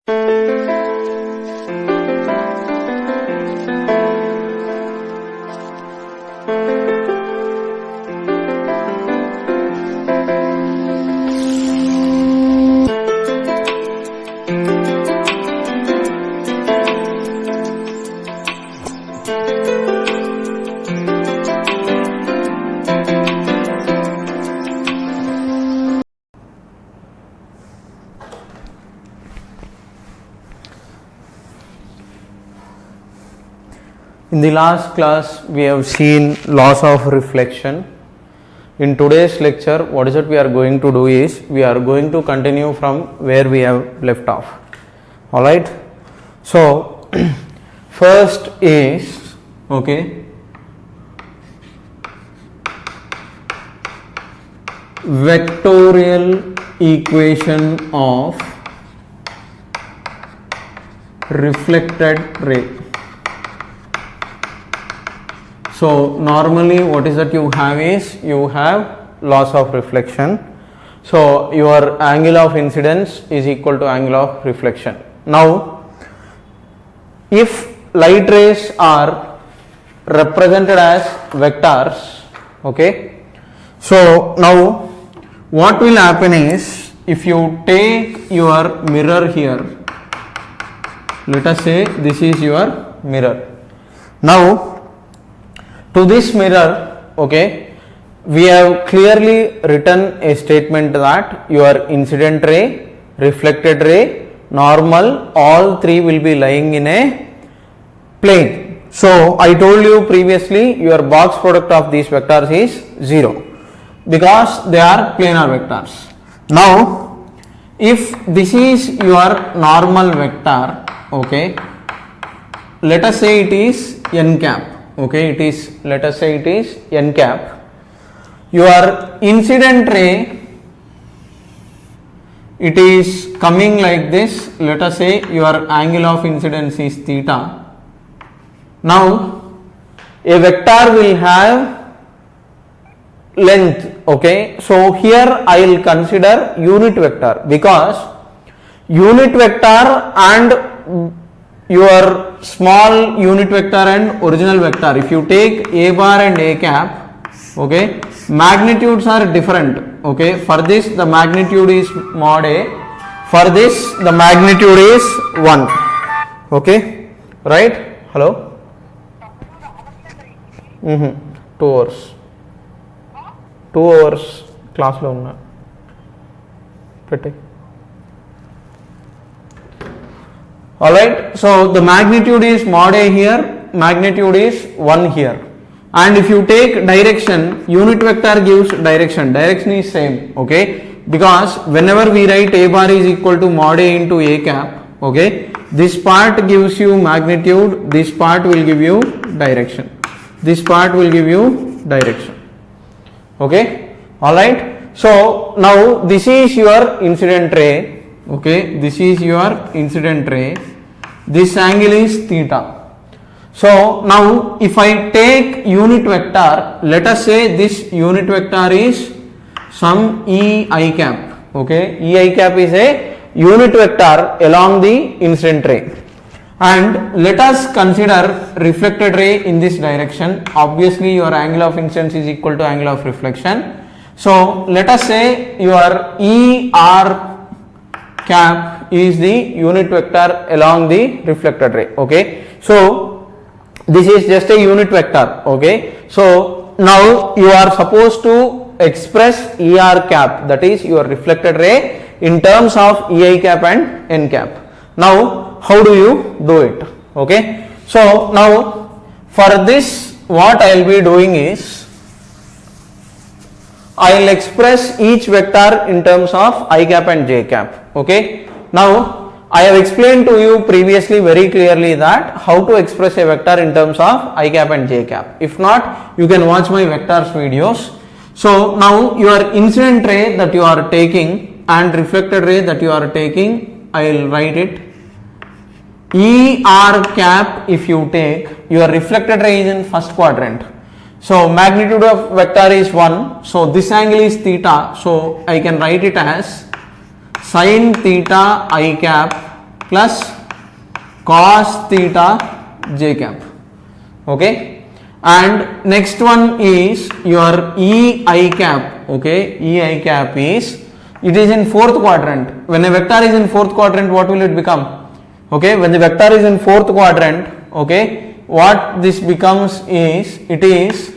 In the last class, we have seen laws of reflection. In today's lecture, what is it we are going to do is, we are going to continue from where we have left off. Alright. So, first is, okay, vectorial equation of reflected ray. So normally what is that you have is, you have laws of reflection. So your angle of incidence is equal to angle of reflection. Now if light rays are represented as vectors, okay, so now what will happen is, if you take your mirror here, let us say this is your mirror. Now to this mirror, okay, we have clearly written a statement that your incident ray, reflected ray, normal, all three will be lying in a plane. So I told you previously, your box product of these vectors is 0 because they are planar vectors. Now if this is your normal vector, okay, let us say it is n cap. Okay, it is, let us say it is n cap. Your incident ray, it is coming like this. Let us say your angle of incidence is theta. Now a vector will have length. Okay, so here I will consider unit vector, because unit vector and your small unit vector and original vector, if you take a bar and a cap, okay, magnitudes are different. Okay, for this the magnitude is mod a, for this the magnitude is 1. Okay, right? Hello? 2 hours. 2 hours class lo unna petti. Alright, so the magnitude is mod a here, magnitude is 1 here, and if you take direction, unit vector gives direction, direction is same, okay, because whenever we write a bar is equal to mod a into a cap, okay, this part gives you magnitude, this part will give you direction, this part will give you direction, okay, alright. So now this is your incident ray. Okay, this is your incident ray, this angle is theta. So now if I take unit vector, let us say this unit vector is some E I cap. Okay, E I cap is a unit vector along the incident ray, and let us consider reflected ray in this direction. Obviously your angle of incidence is equal to angle of reflection. So let us say your E R cap is the unit vector along the reflected ray. Okay, so this is just a unit vector. Okay, so now you are supposed to express ER cap, that is your reflected ray, in terms of EI cap and N cap. Now how do you do it? Okay, so now for this what I will be doing is, I will express each vector in terms of I cap and J cap. Okay, now I have explained to you previously very clearly that how to express a vector in terms of I cap and J cap. If not, you can watch my vectors videos. So now your incident ray that you are taking and reflected ray that you are taking, I will write it ER cap. If you take your reflected ray is in first quadrant, so magnitude of vector is 1, so this angle is theta, so I can write it as sin theta I cap plus cos theta j cap. Okay, and next one is your ei cap. Okay, ei cap is, it is in fourth quadrant. When a vector is in fourth quadrant, what will it become? Okay, when the vector is in fourth quadrant, okay, what this becomes is, it is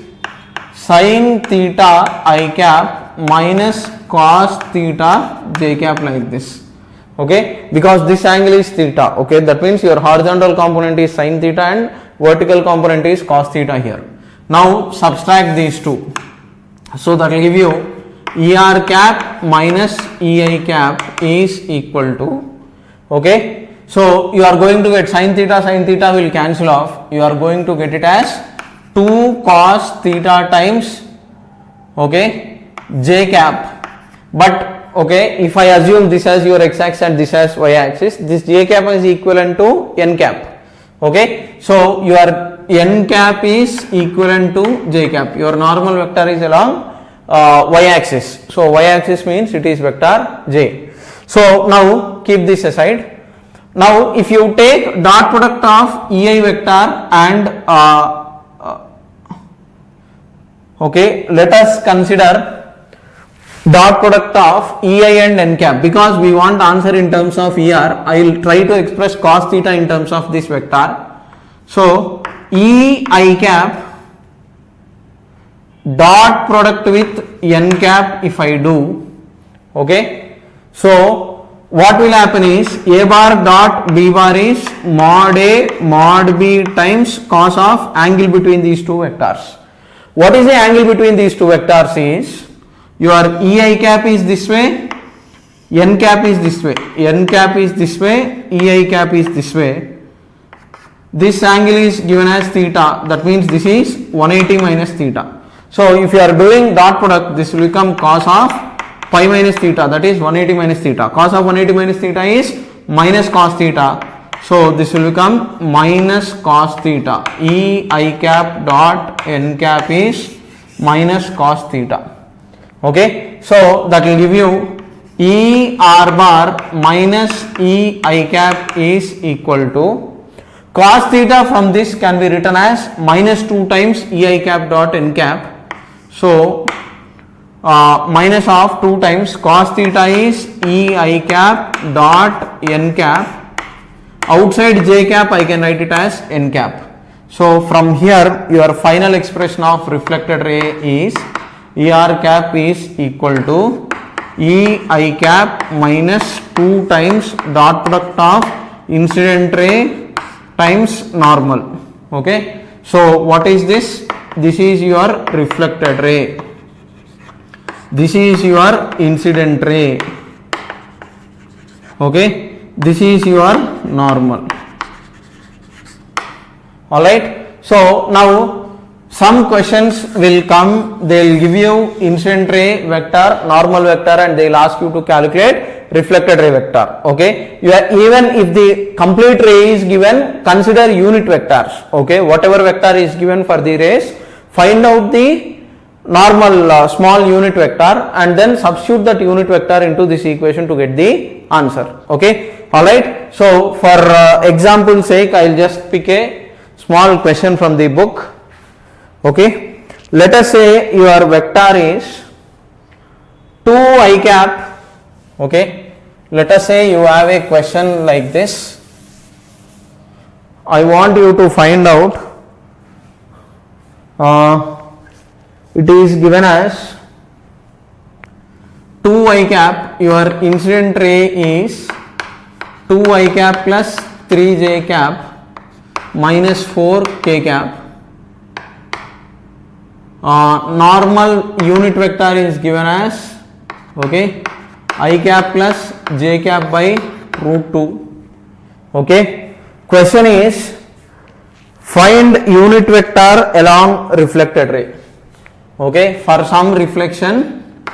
sin theta I cap minus cos theta j cap, like this. Okay, because this angle is theta. Okay, that means your horizontal component is sin theta and vertical component is cos theta here. Now subtract these two, so that will give you er cap minus ei cap is equal to, okay, so you are going to get sin theta will cancel off. You are going to get it as 2 cos theta times, okay, j cap. But okay, if I assume this as your x axis and this as y axis, this j cap is equivalent to n cap. Okay, so your n cap is equivalent to j cap. Your normal vector is along y axis. So y axis means it is vector j. So now keep this aside. Now if you take dot product of ei vector and okay, let us consider dot product of ei and n cap, because we want answer in terms of er. I will try to express cos theta in terms of this vector. So ei cap dot product with n cap if I do, okay, so what will happen is a bar dot b bar is mod a mod b times cos of angle between these two vectors. What is the angle between these two vectors is, your ei cap is this way, n cap is this way, n cap is this way, ei cap is this way. This angle is given as theta, that means this is 180 minus theta. So if you are doing dot product, this will become cos of pi minus theta, that is 180 minus theta. Cos of 180 minus theta is minus cos theta. So this will become minus cos theta. ei cap dot n cap is minus cos theta. Okay, so that will give you er bar minus ei cap is equal to cos theta. From this can be written as minus 2 times ei cap dot n cap. So minus of 2 times cos theta is ei cap dot n cap. Outside j cap I can write it as n cap. So from here your final expression of reflected ray is er cap is equal to ei cap minus 2 times dot product of incident ray times normal. Okay, so what is this? This is your reflected ray, this is your incident ray, okay, this is your normal. Alright, so now some questions will come, they will give you incident ray vector, normal vector, and they will ask you to calculate reflected ray vector. Okay, even if the complete ray is given, consider unit vectors. Okay, whatever vector is given for the rays, find out the normal small unit vector and then substitute that unit vector into this equation to get the answer. Okay, alright, so for example sake I will just pick a small question from the book. Okay, let us say your vector is 2 I cap. Okay, let us say you have a question like this. I want you to find out, it is given as 2 I cap, your incident ray is 2 I cap plus 3 j cap minus 4 k cap. Normal unit vector is given as, okay, I cap plus j cap by root 2. Okay, question is find unit vector along reflected ray. Okay, for some reflection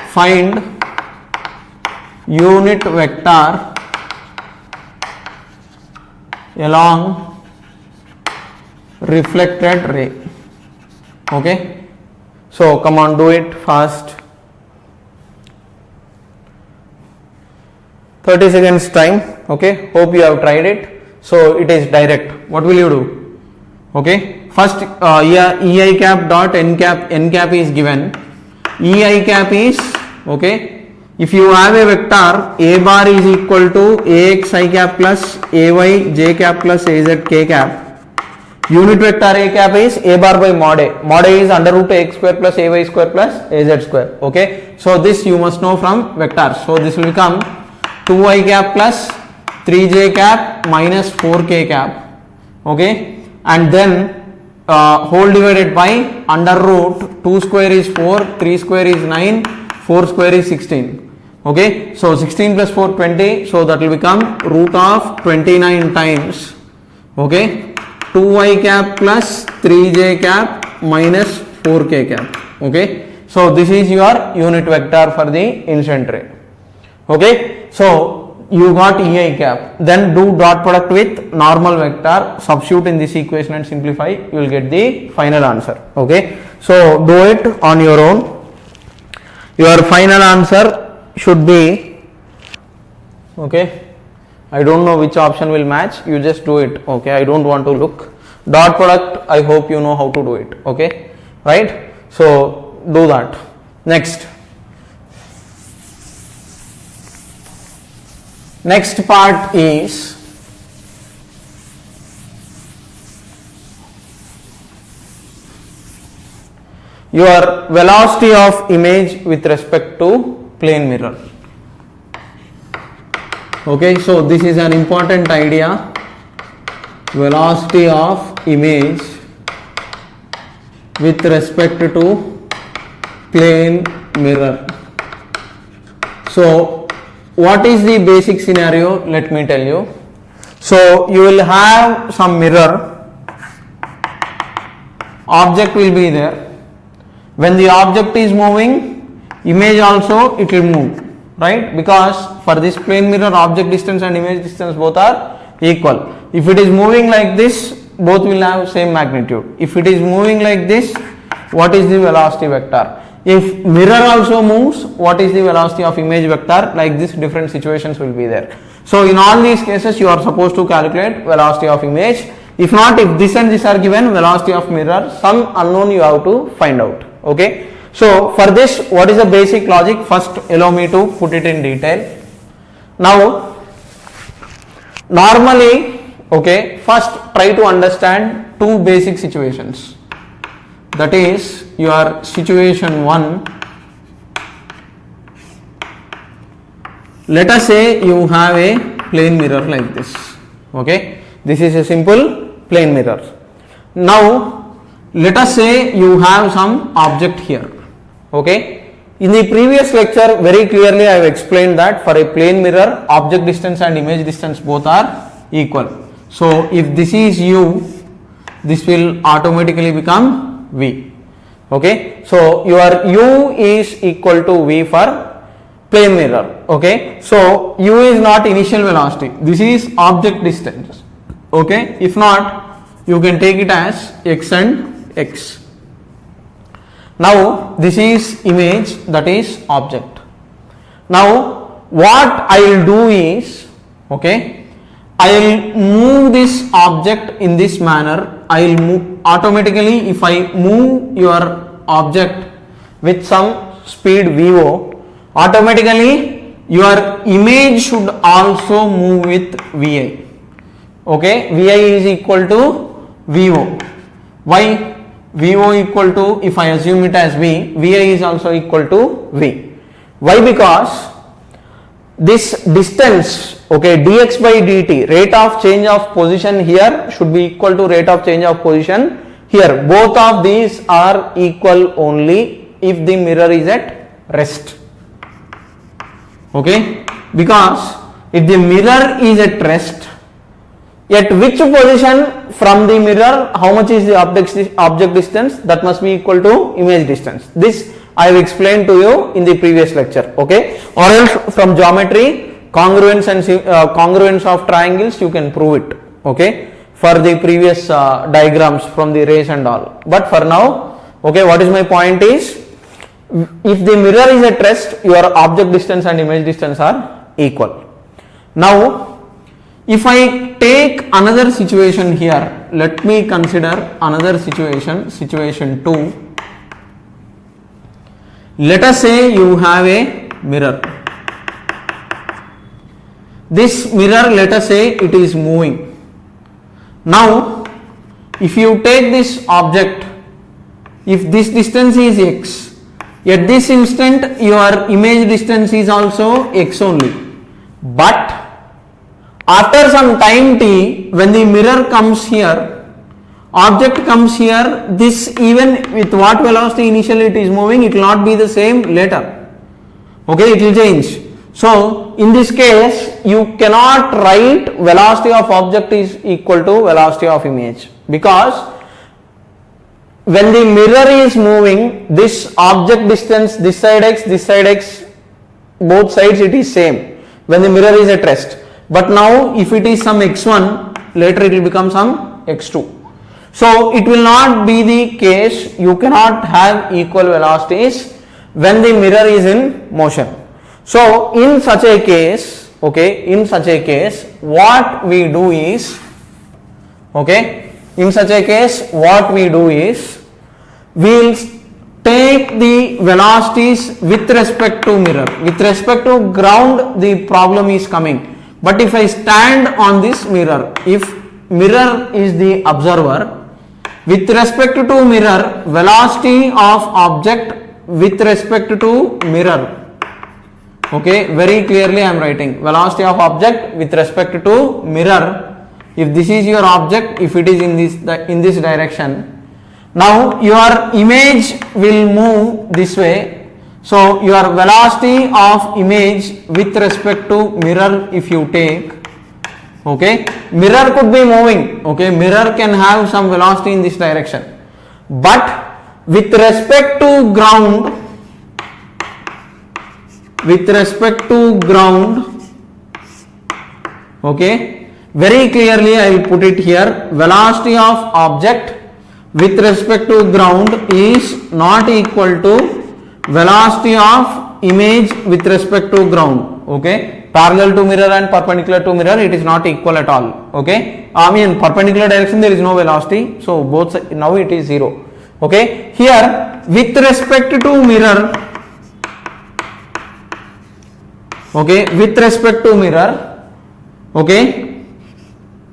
find unit vector along reflected ray. Okay, so come on, do it fast. 30 seconds time. Okay, hope you have tried it. So it is direct. What will you do? Okay, first ei cap dot n cap is given. Ei cap is, okay, if you have a vector a bar is equal to ax I cap plus ay j cap plus az k cap, unit vector a cap is a bar by mod a. Mod a is under root ax square plus ay square plus az square. Okay, so this you must know from vectors. So this will become 2i cap plus 3j cap minus 4k cap. Okay, and then whole divided by under root 2 square is 4, 3 square is 9, 4 square is 16. Okay, so 16 plus 4 20, so that will become root of 29 times, okay, 2i cap plus 3j cap minus 4k cap. Okay, so this is your unit vector for the incident ray. Okay, so you got ei cap, then do dot product with normal vector, substitute in this equation and simplify, you will get the final answer. Okay, so do it on your own. Your final answer should be, okay, I don't know which option will match, you just do it. Okay, I don't want to look. Dot product, I hope you know how to do it. Okay, right, so do that. Next part is your velocity of image with respect to plane mirror. Okay, so this is an important idea, velocity of image with respect to plane mirror. So what is the basic scenario? Let me tell you. So you will have some mirror, object will be there. When the object is moving, image also it will move, right? Because for this plane mirror, object distance and image distance both are equal. If it is moving like this, both will have same magnitude. If it is moving like this, what is the velocity vector? If mirror also moves, what is the velocity of image vector? Like this, different situations will be there. So in all these cases, you are supposed to calculate velocity of image. If not, if this and this are given, velocity of mirror, some unknown you have to find out. Okay, so for this, what is the basic logic? First, allow me to put it in detail. Now, normally, okay, first try to understand two basic situations. That is your situation 1. Let us say you have a plane mirror like this. Okay, this is a simple plane mirror. Now let us say you have some object here. Okay, in the previous lecture very clearly I have explained that for a plane mirror, object distance and image distance both are equal. So if this is u, this will automatically become v. Okay, so your u is equal to v for plane mirror. Okay, so u is not initial velocity, this is object distance. Okay, if not, you can take it as x and x. Now this is image, that is object. Now what I will do is, okay, I will move this object in this manner. I will move automatically. If I move your object with some speed VO, automatically your image should also move with VI. Okay, VI is equal to VO. Why? VO equal to, if I assume it as V, VI is also equal to V. Why? Because this distance, okay, dx by dt, rate of change of position here should be equal to rate of change of position here. Both of these are equal only if the mirror is at rest. Okay, because if the mirror is at rest, at which position from the mirror, how much is the object distance? That must be equal to image distance. This I have explained to you in the previous lecture. Okay, or else from geometry, congruence and congruence of triangles you can prove it. Okay, for the previous diagrams from the rays and all. But for now, okay, what is my point is, if the mirror is at rest, your object distance and image distance are equal. Now if I take another situation here, let me consider another situation 2. Let us say you have a mirror. This mirror, let us say it is moving. Now if you take this object, if this distance is x, at this instant your image distance is also x only, but after some time t, when the mirror comes here, object comes here, this even with what velocity initially it is moving, it will not be the same later. Okay, it will change. So in this case you cannot write velocity of object is equal to velocity of image, because when the mirror is moving, this object distance, this side x, both sides it is same when the mirror is at rest. But now if it is some x1, later it will become some x2. So it will not be the case, you cannot have equal velocities when the mirror is in motion. So in such a case, okay, in such a case what we do is, okay, in such a case what we do is, we will take the velocities with respect to mirror. With respect to ground the problem is coming, but if I stand on this mirror, if mirror is the observer, with respect to mirror, velocity of object with respect to mirror, okay, very clearly I am writing velocity of object with respect to mirror. If this is your object, if it is in this direction, now your image will move this way. So your velocity of image with respect to mirror, if you take, okay, mirror could be moving, okay, mirror can have some velocity in this direction, but with respect to ground, okay, very clearly I will put it here, velocity of object with respect to ground is not equal to velocity of image with respect to ground. Okay, parallel to mirror and perpendicular to mirror, it is not equal at all. Okay, I mean perpendicular direction there is no velocity, so both now it is 0. Okay, here with respect to mirror, okay, with respect to mirror, okay,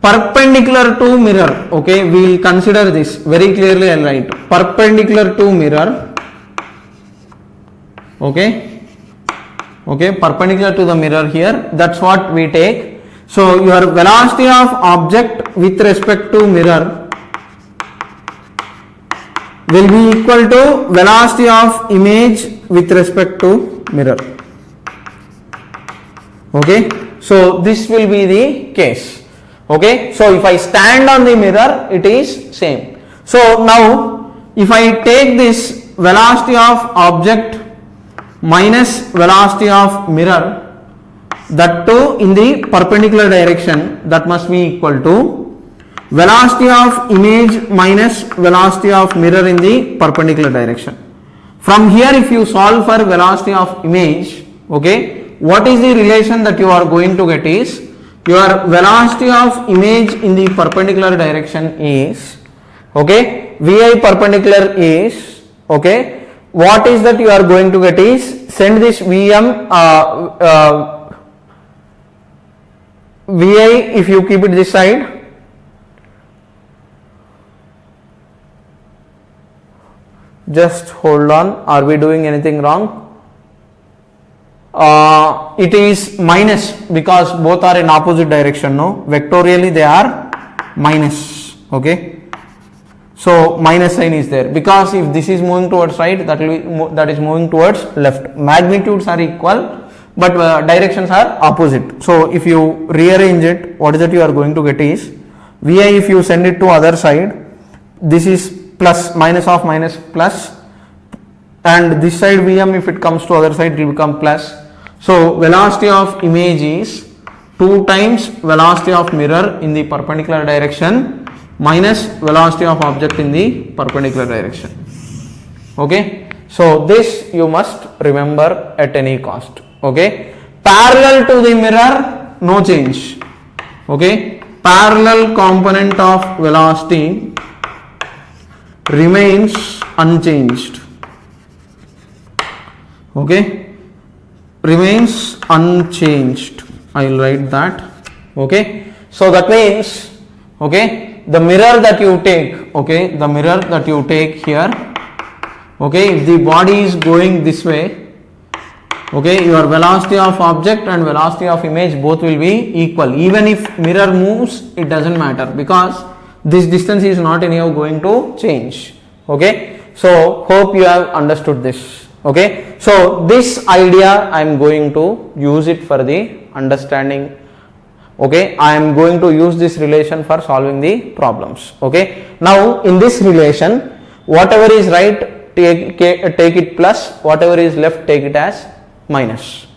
perpendicular to mirror, okay, we will consider this very clearly. I will write perpendicular to mirror, okay, perpendicular to the mirror here, that's what we take. So your velocity of object with respect to mirror will be equal to velocity of image with respect to mirror. Okay, so this will be the case. Okay, so if I stand on the mirror, it is same. So now if I take this velocity of object minus velocity of mirror, that too in the perpendicular direction, that must be equal to velocity of image minus velocity of mirror in the perpendicular direction. From here if you solve for velocity of image, okay, what is the relation that you are going to get is, your velocity of image in the perpendicular direction is, okay, vi perpendicular is, okay, what is that you are going to get is, send this Vm Vi, if you keep it this side, just hold on, are we doing anything wrong? It is minus because both are in opposite direction, no, vectorially they are minus. Okay, so minus sign is there because if this is moving towards right, that is moving towards left. Magnitudes are equal but directions are opposite. So if you rearrange it, what is that you are going to get is, Vi if you send it to other side, this is plus, minus of minus plus, and this side Vm if it comes to other side it will become plus. So velocity of image is 2 times velocity of mirror in the perpendicular direction minus velocity of object in the perpendicular direction. Okay, so this you must remember at any cost. Okay, parallel to the mirror, no change. Okay, parallel component of velocity remains unchanged. Okay, remains unchanged. I will write that. Okay, so that means, okay, the mirror that you take, okay, the mirror that you take here, okay, if the body is going this way, okay, your velocity of object and velocity of image both will be equal. Even if mirror moves, it doesn't matter because this distance is not anyhow going to change. Okay, so hope you have understood this. Okay, so this idea I am going to use it for the understanding. Okay, I am going to use this relation for solving the problems. Okay, now in this relation, whatever is right, take it plus, whatever is left, take it as minus.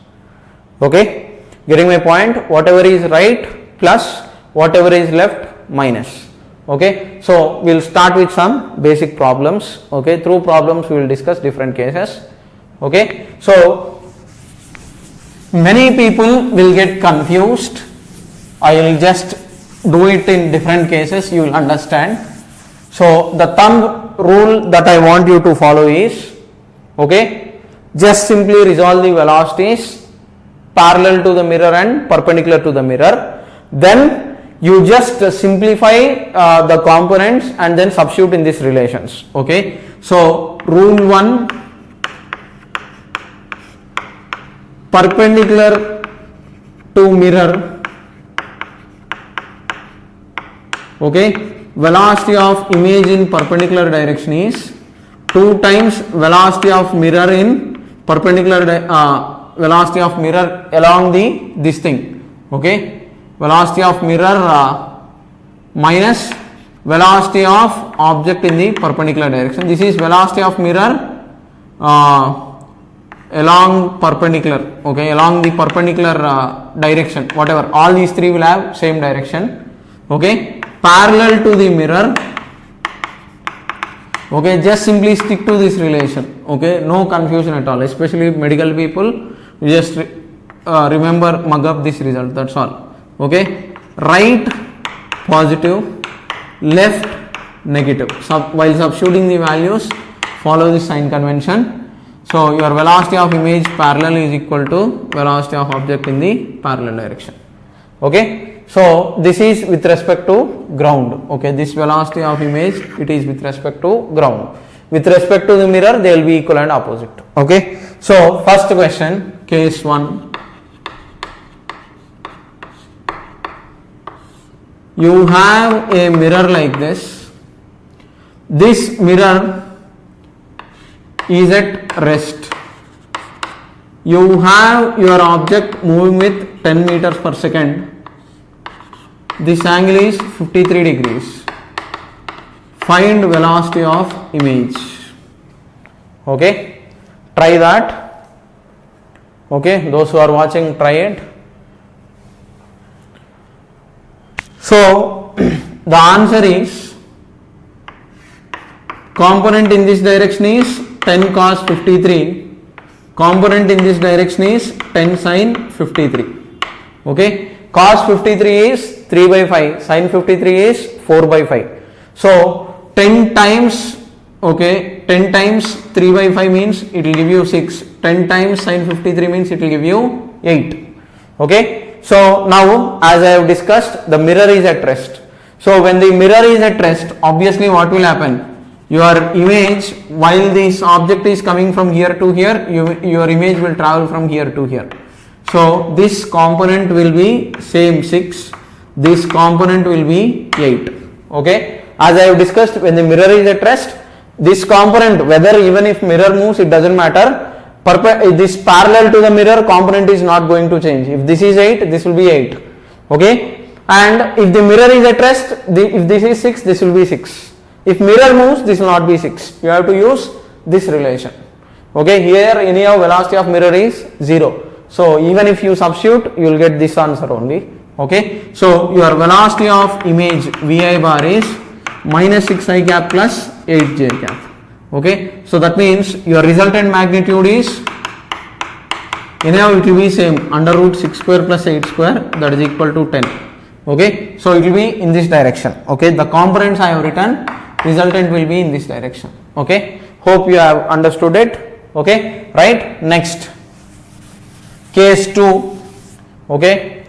Okay, getting my point? Whatever is right plus, whatever is left minus. Okay, so we will start with some basic problems. Okay, through problems we will discuss different cases. Okay, so many people will get confused. I will just do it in different cases, you will understand. So the thumb rule that I want you to follow is, okay, just simply resolve the velocities parallel to the mirror and perpendicular to the mirror. Then you just simplify the components and then substitute in these relations. Okay, so rule 1, perpendicular to mirror, okay, velocity of image in perpendicular direction is 2 times velocity of mirror in perpendicular velocity of mirror along this thing. Okay, velocity of mirror minus velocity of object in the perpendicular direction. This is velocity of mirror along perpendicular, okay, along the perpendicular direction, whatever, all these three will have same direction. Okay, parallel to the mirror, okay, just simply stick to this relation. Okay, no confusion at all, especially medical people, you just remember, mug up this result, that's all. Okay, right positive, left negative. While substituting the values, follow the sign convention. So your velocity of image parallel is equal to velocity of object in the parallel direction. Okay, so this is with respect to ground. Okay, this velocity of image, it is with respect to ground. With respect to the mirror, they will be equal and opposite. Okay, so first question, case 1. You have a mirror like this. This mirror is at rest. You have your object moving with 10 meters per second. This angle is 53 degrees. Find velocity of image. Okay, try that. Okay, those who are watching, try it. So the answer is, component in this direction is 10 cos 53, component in this direction is 10 sin 53. Okay, cos 53 is 3 by 5, sin 53 is 4 by 5. So 10 times, okay, 10 times 3 by 5 means it will give you 6, 10 times sin 53 means it will give you 8. Okay, so now as I have discussed, the mirror is at rest. So when the mirror is at rest, obviously what will happen? Your image, while this object is coming from here to here, your image will travel from here to here. So this component will be same 6, this component will be 8. Okay, as I have discussed, when the mirror is at rest, this component, whether even if mirror moves, it doesn't matter, this parallel to the mirror component is not going to change. If this is 8, this will be 8. Okay, and if the mirror is at rest, if this is 6, this will be 6. If mirror moves, this will not be 6. You have to use this relation. Okay, here anyhow velocity of mirror is 0. So even if you substitute, you will get this answer only. Okay, so your velocity of image Vi bar is minus 6i cap plus 8j cap. Okay, so that means your resultant magnitude is anyhow it will be same, under root 6 square plus 8 square, that is equal to 10. Okay, so it will be in this direction. Okay, the components I have written, resultant will be in this direction. Okay, hope you have understood it. Okay, right, next case 2. Okay,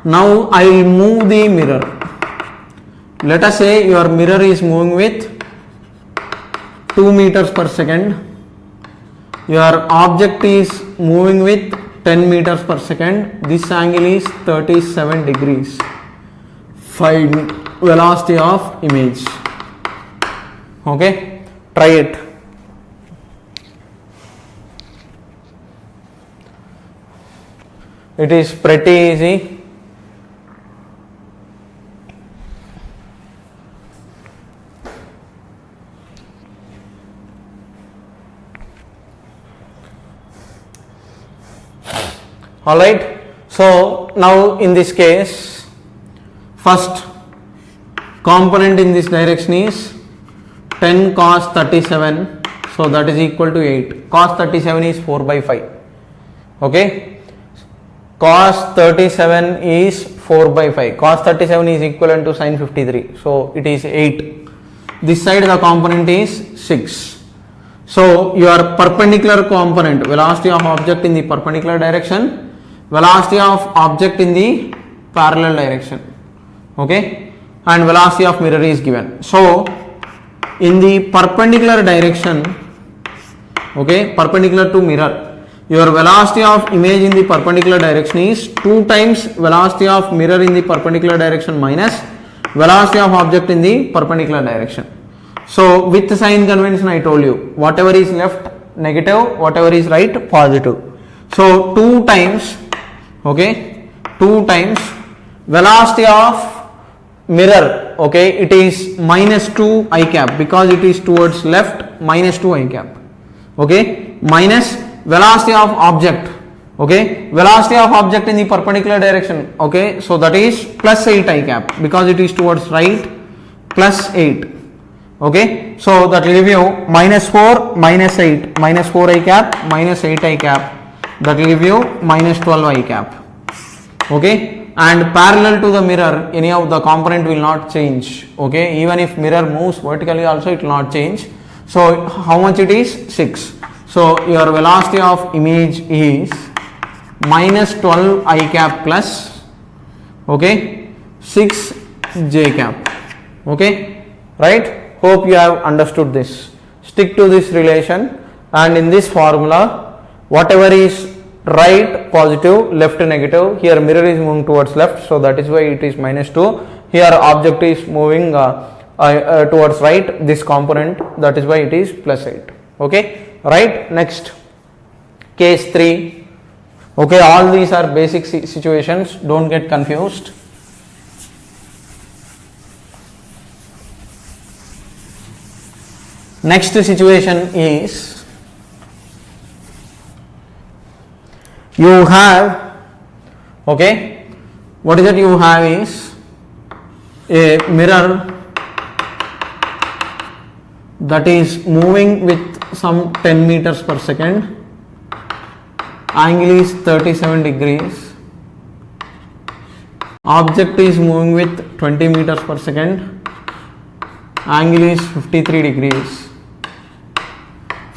now I will move the mirror. Let us say your mirror is moving with 2 meters per second. Your object is moving with 10 meters per second. This angle is 37 degrees. Find velocity of image. Okay, try it. It is pretty easy. Alright, so now in this case, first component in this direction is 10 cos 37, so that is equal to 8. Cos 37 is 4 by 5. Okay, cos 37 is 4 by 5. Cos 37 is equivalent to sin 53, so it is 8. This side the component is 6. So your perpendicular component, velocity of object in the perpendicular direction, velocity of object in the parallel direction, okay, and velocity of mirror is given. So in the perpendicular direction, okay, perpendicular to mirror, your velocity of image in the perpendicular direction is 2 times velocity of mirror in the perpendicular direction minus velocity of object in the perpendicular direction. So with sign convention I told you, whatever is left negative, whatever is right positive. So 2 times, okay, 2 times velocity of mirror, okay, it is minus 2 I cap because it is towards left, minus 2 I cap, okay, minus velocity of object, okay, velocity of object in the perpendicular direction, okay, so that is plus 8 I cap because it is towards right, plus 8, okay, so that will give you minus 4 minus 8, minus 4 I cap minus 8 I cap, that will give you minus 12 I cap, okay, and parallel to the mirror any of the component will not change, okay, even if mirror moves vertically also it will not change. So how much it is? 6. So your velocity of image is minus 12 I cap plus, okay, 6 j cap, okay, right. Hope you have understood this. Stick to this relation, and in this formula whatever is right positive, left negative, here mirror is moving towards left, so that is why it is minus 2, here object is moving towards right, this component, that is why it is plus 8, okay, right. Next case 3, okay, all these are basic situations, don't get confused. Next situation is, you have, okay, what is it you have is a mirror that is moving with some 10 meters per second, angle is 37 degrees, object is moving with 20 meters per second, angle is 53 degrees.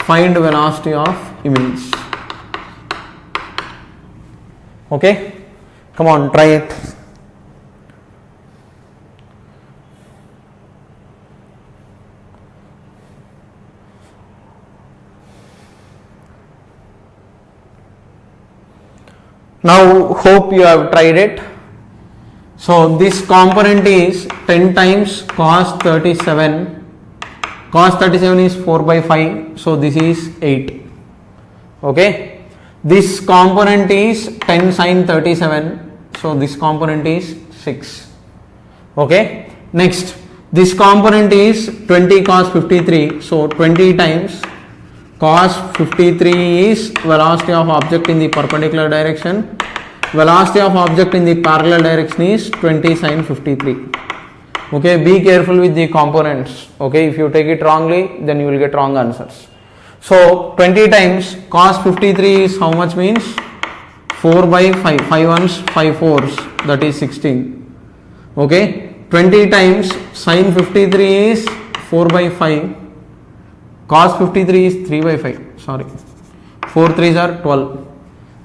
Find velocity of image. Okay, come on, try it. Now hope you have tried it. So this component is 10 times cos 37. Cos 37 is 4 by 5, so this is 8. Okay, this component is 10 sin 37, so this component is 6. Okay, next this component is 20 cos 53, so 20 times cos 53 is velocity of object in the perpendicular direction, velocity of object in the parallel direction is 20 sin 53. Okay, be careful with the components. Okay, if you take it wrongly, then you will get wrong answers. So 20 times cos 53 is how much means 4 by 5, 5 ones, 5 fours, that is 16. Okay, 20 times sin 53 is 4 by 5, cos 53 is 3 by 5, sorry, 4 3s are 12.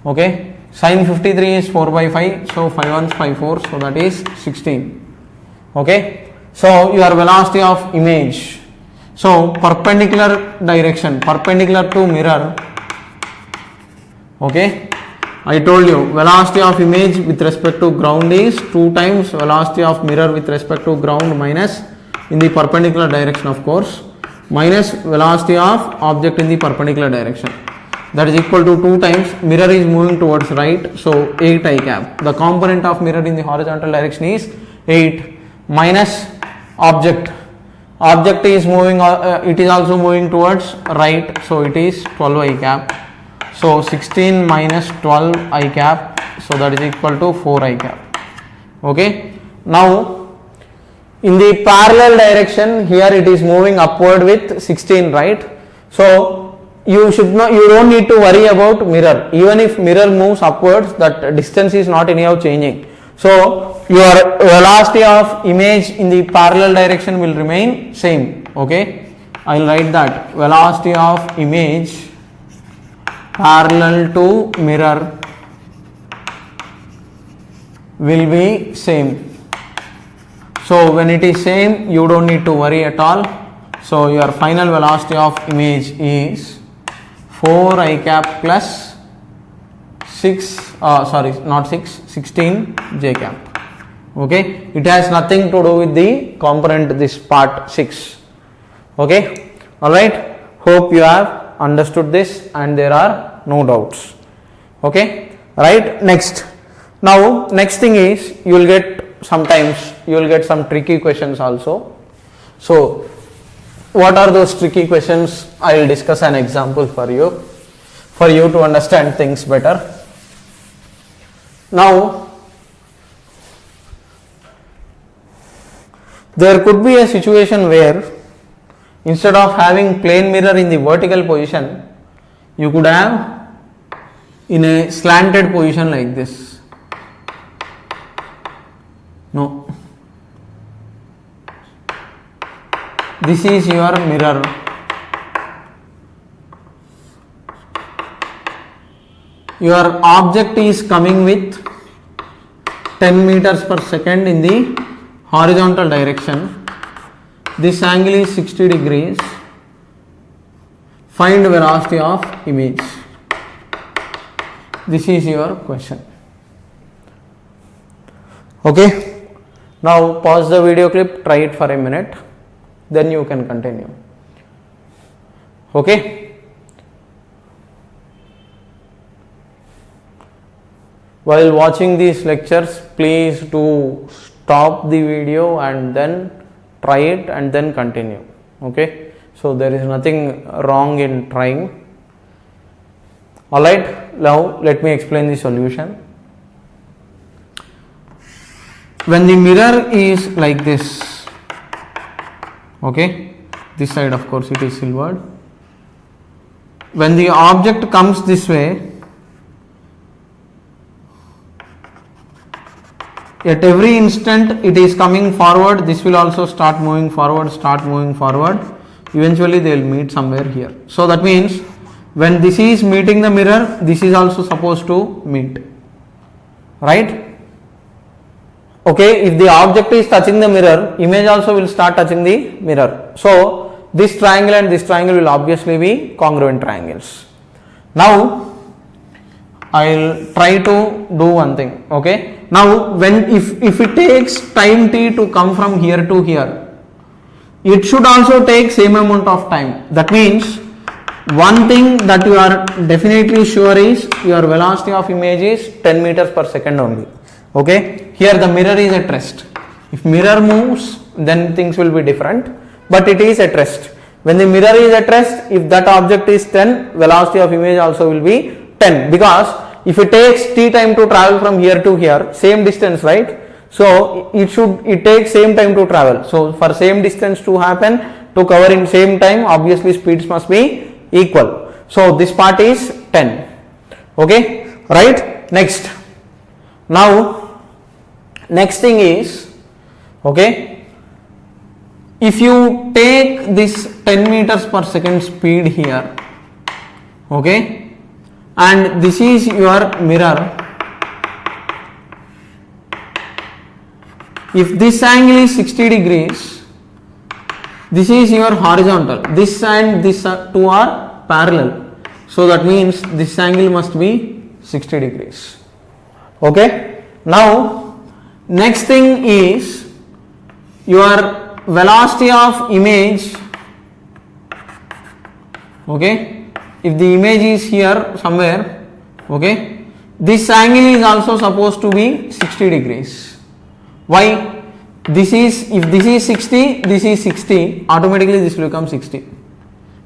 Okay, sin 53 is 4 by 5, so 5 ones, 5 fours, so that is 16. Okay, so your velocity of image, so perpendicular direction, perpendicular to mirror. Okay, I told you velocity of image with respect to ground is 2 times velocity of mirror with respect to ground minus in the perpendicular direction, of course, minus velocity of object in the perpendicular direction, that is equal to 2 times mirror is moving towards right, so 8 I cap. The component of mirror in the horizontal direction is 8 minus object is moving, it is also moving towards right, so it is 12 I cap. So 16 minus 12 I cap, so that is equal to 4 I cap. Okay, now in the parallel direction, here it is moving upward with 16, right? So you don't need to worry about mirror. Even if mirror moves upwards, that distance is not anyhow changing. So your velocity of image in the parallel direction will remain same. Okay, I will write that velocity of image parallel to mirror will be same. So when it is same, you don't need to worry at all. So your final velocity of image is 4 I cap plus 16 j cap. Okay, it has nothing to do with the component, this part 6. Okay, all right, hope you have understood this and there are no doubts. Okay, right, next. Now next thing is you will get sometimes you will get some tricky questions also. So what are those tricky questions? I will discuss an example for you to understand things better. Now there could be a situation where instead of having plane mirror in the vertical position, you could have in a slanted position like this. No, this is your mirror. Your object is coming with 10 meters per second in the horizontal direction. This angle is 60 degrees. Find velocity of image. This is your question. Okay. Now pause the video clip, try it for a minute, then you can continue. Okay. While watching these lectures, please do stop the video and then try it and then continue. Okay, so there is nothing wrong in trying. Alright, now let me explain the solution. When the mirror is like this, okay, this side of course it is silvered. When the object comes this way, at every instant it is coming forward, this will also start moving forward, eventually they will meet somewhere here. So that means when this is meeting the mirror, this is also supposed to meet, right? Okay, if the object is touching the mirror, image also will start touching the mirror. So this triangle and this triangle will obviously be congruent triangles. Now I will try to do one thing. Okay, now when if it takes time t to come from here to here, it should also take same amount of time. That means one thing that you are definitely sure is your velocity of image is 10 meters per second only. Okay, here the mirror is at rest. If mirror moves, then things will be different, but it is at rest. When the mirror is at rest, if that object is 10, velocity of image also will be 10, because if it takes t time to travel from here to here, same distance, right? So it takes same time to travel. So for same distance to happen, to cover in same time, obviously speeds must be equal. So this part is 10. Okay, right? Next. Now next thing is, okay, if you take this 10 meters per second speed here, okay, and this is your mirror, if this angle is 60 degrees, this is your horizontal, this and this two are parallel, so that means this angle must be 60 degrees. Okay, now next thing is your velocity of image. Okay, if the image is here somewhere, okay, this angle is also supposed to be 60 degrees. Why? This is, if this is 60, this is 60, automatically this will become 60.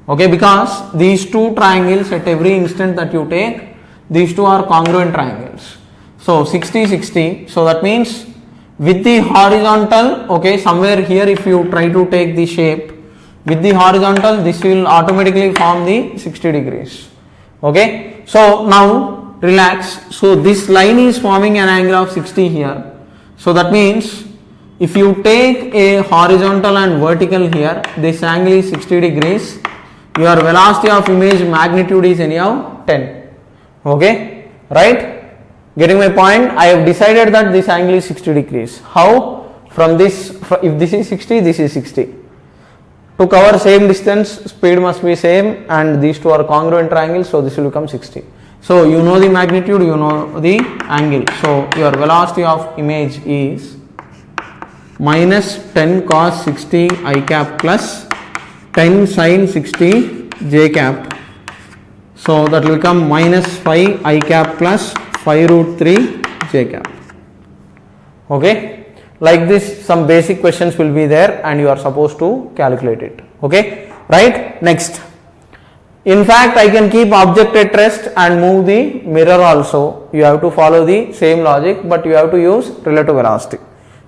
Okay, because these two triangles at every instant that you take, these two are congruent triangles. So 60, 60, so that means with the horizontal, okay, somewhere here if you try to take the shape, with the horizontal this will automatically form the 60 degrees. Okay, so now relax. So this line is forming an angle of 60 here. So that means if you take a horizontal and vertical here, this angle is 60 degrees. Your velocity of image magnitude is anyhow 10. Okay, right? Getting my point? I have decided that this angle is 60 degrees. How? From this, if this is 60, this is 60. To cover same distance, speed must be same, and these two are congruent triangles, so this will become 60. So you know the magnitude, you know the angle. So your velocity of image is minus 10 cos 60 I cap plus 10 sin 60 j cap. So that will become minus 5 I cap plus 5 root 3 j cap. Okay, like this some basic questions will be there and you are supposed to calculate it. Okay, right? Next. In fact, I can keep object at rest and move the mirror also. You have to follow the same logic, but you have to use relative velocity.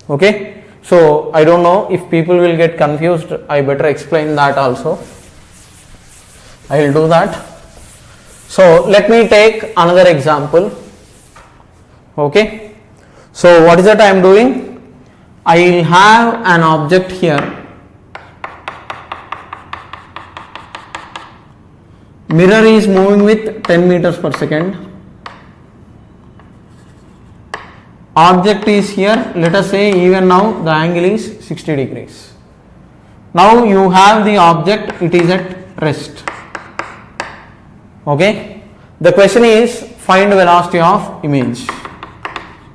Okay, so I don't know if people will get confused. I better explain that also. I will do that. So let me take another example. Okay, so what is that I am doing? I will have an object here. Mirror is moving with 10 meters per second. Object is here. Let us say even now the angle is 60 degrees. Now you have the object, it is at rest. Okay. The question is find velocity of image.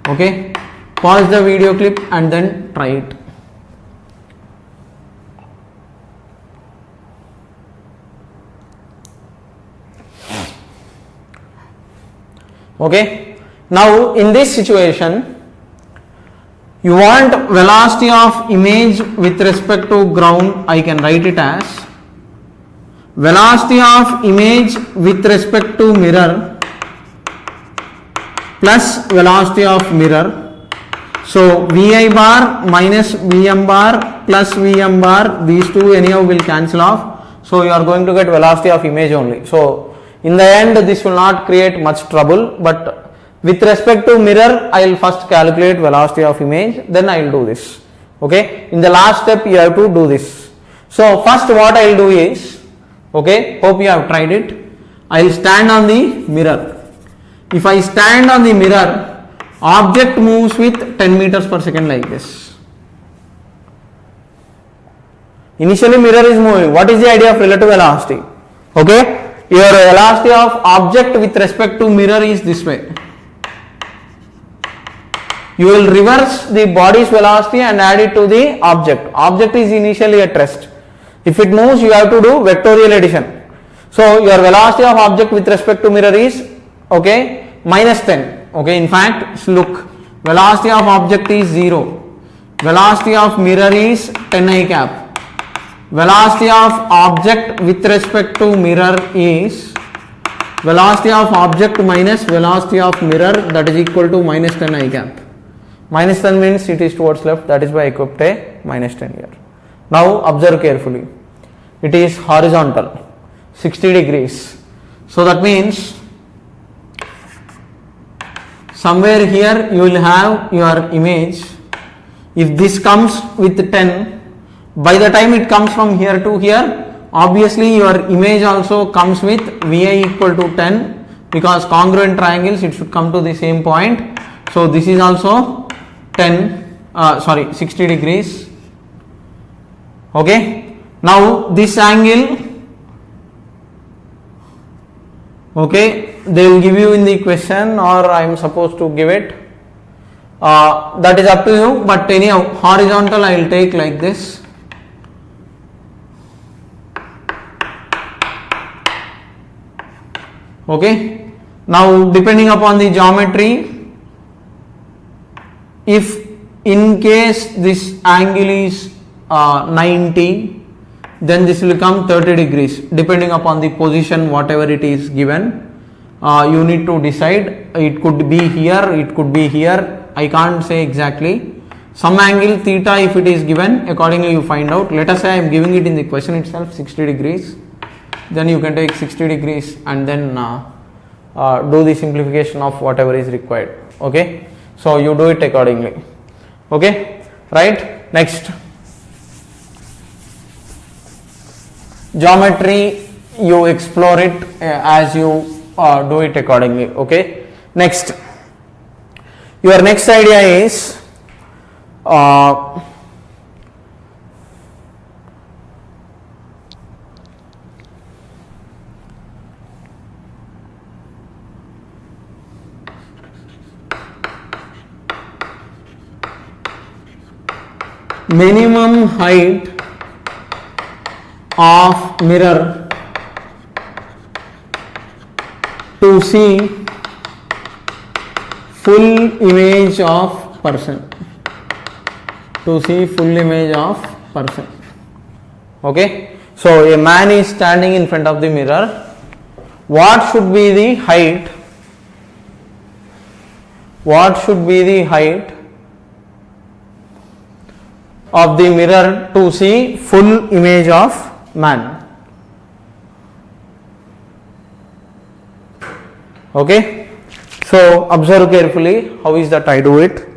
Okay. Pause the video clip and then try it. Okay, now in this situation you want velocity of image with respect to ground. I can write it as velocity of image with respect to mirror plus velocity of mirror. So Vi bar minus Vm bar plus Vm bar, these two anyhow will cancel off. So you are going to get velocity of image only. So in the end this will not create much trouble, but with respect to mirror I will first calculate velocity of image, then I will do this. Okay, in the last step you have to do this. So first what I will do is, okay, hope you have tried it, I will stand on the mirror. If I stand on the mirror, object moves with 10 meters per second like this. Initially mirror is moving. What is the idea of relative velocity? Okay, your velocity of object with respect to mirror is this way. You will reverse the body's velocity and add it to the object. Object is initially at rest. If it moves, you have to do vectorial addition. So your velocity of object with respect to mirror is, okay, minus 10. Okay, in fact, look, velocity of object is 0. Velocity of mirror is 10 I cap. Velocity of object with respect to mirror is velocity of object minus velocity of mirror, that is equal to minus 10 I cap. Minus 10 means it is towards left, that is why I kept a minus 10 here. Now observe carefully. It is horizontal, 60 degrees. So that means somewhere here you will have your image. If this comes with 10, by the time it comes from here to here, obviously your image also comes with Vi equal to 10, because congruent triangles it should come to the same point. So this is also 60 degrees. Okay, now this angle, okay, they will give you in the question, or I am supposed to give it, that is up to you, but anyhow horizontal I will take like this. Okay, now depending upon the geometry, if in case this angle is 90, then this will come 30 degrees depending upon the position whatever it is given. You need to decide, it could be here, it could be here, I can't say exactly. Some angle theta if it is given, accordingly you find out. Let us say I am giving it in the question itself 60 degrees, then you can take 60 degrees and then do the simplification of whatever is required. Okay, so you do it accordingly. Okay, right. Next, geometry you explore it as you do it accordingly. Okay, next, your next idea is minimum height of mirror to see full image of person. To see full image of person. Okay, so a man is standing in front of the mirror. What should be the height? What should be the height of the mirror to see full image of man? Okay, so observe carefully how is that I do it.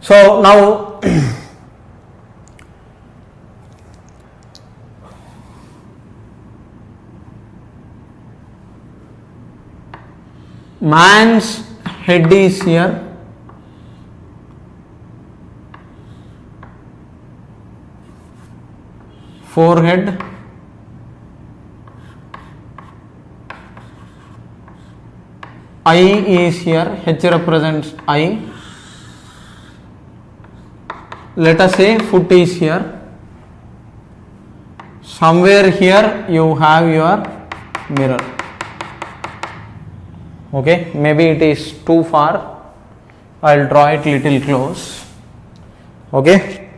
So now man's head is here, forehead, eye is here, H represents eye. Let us say foot is here. Somewhere here you have your mirror. Okay, maybe it is too far, I will draw it little close. Okay,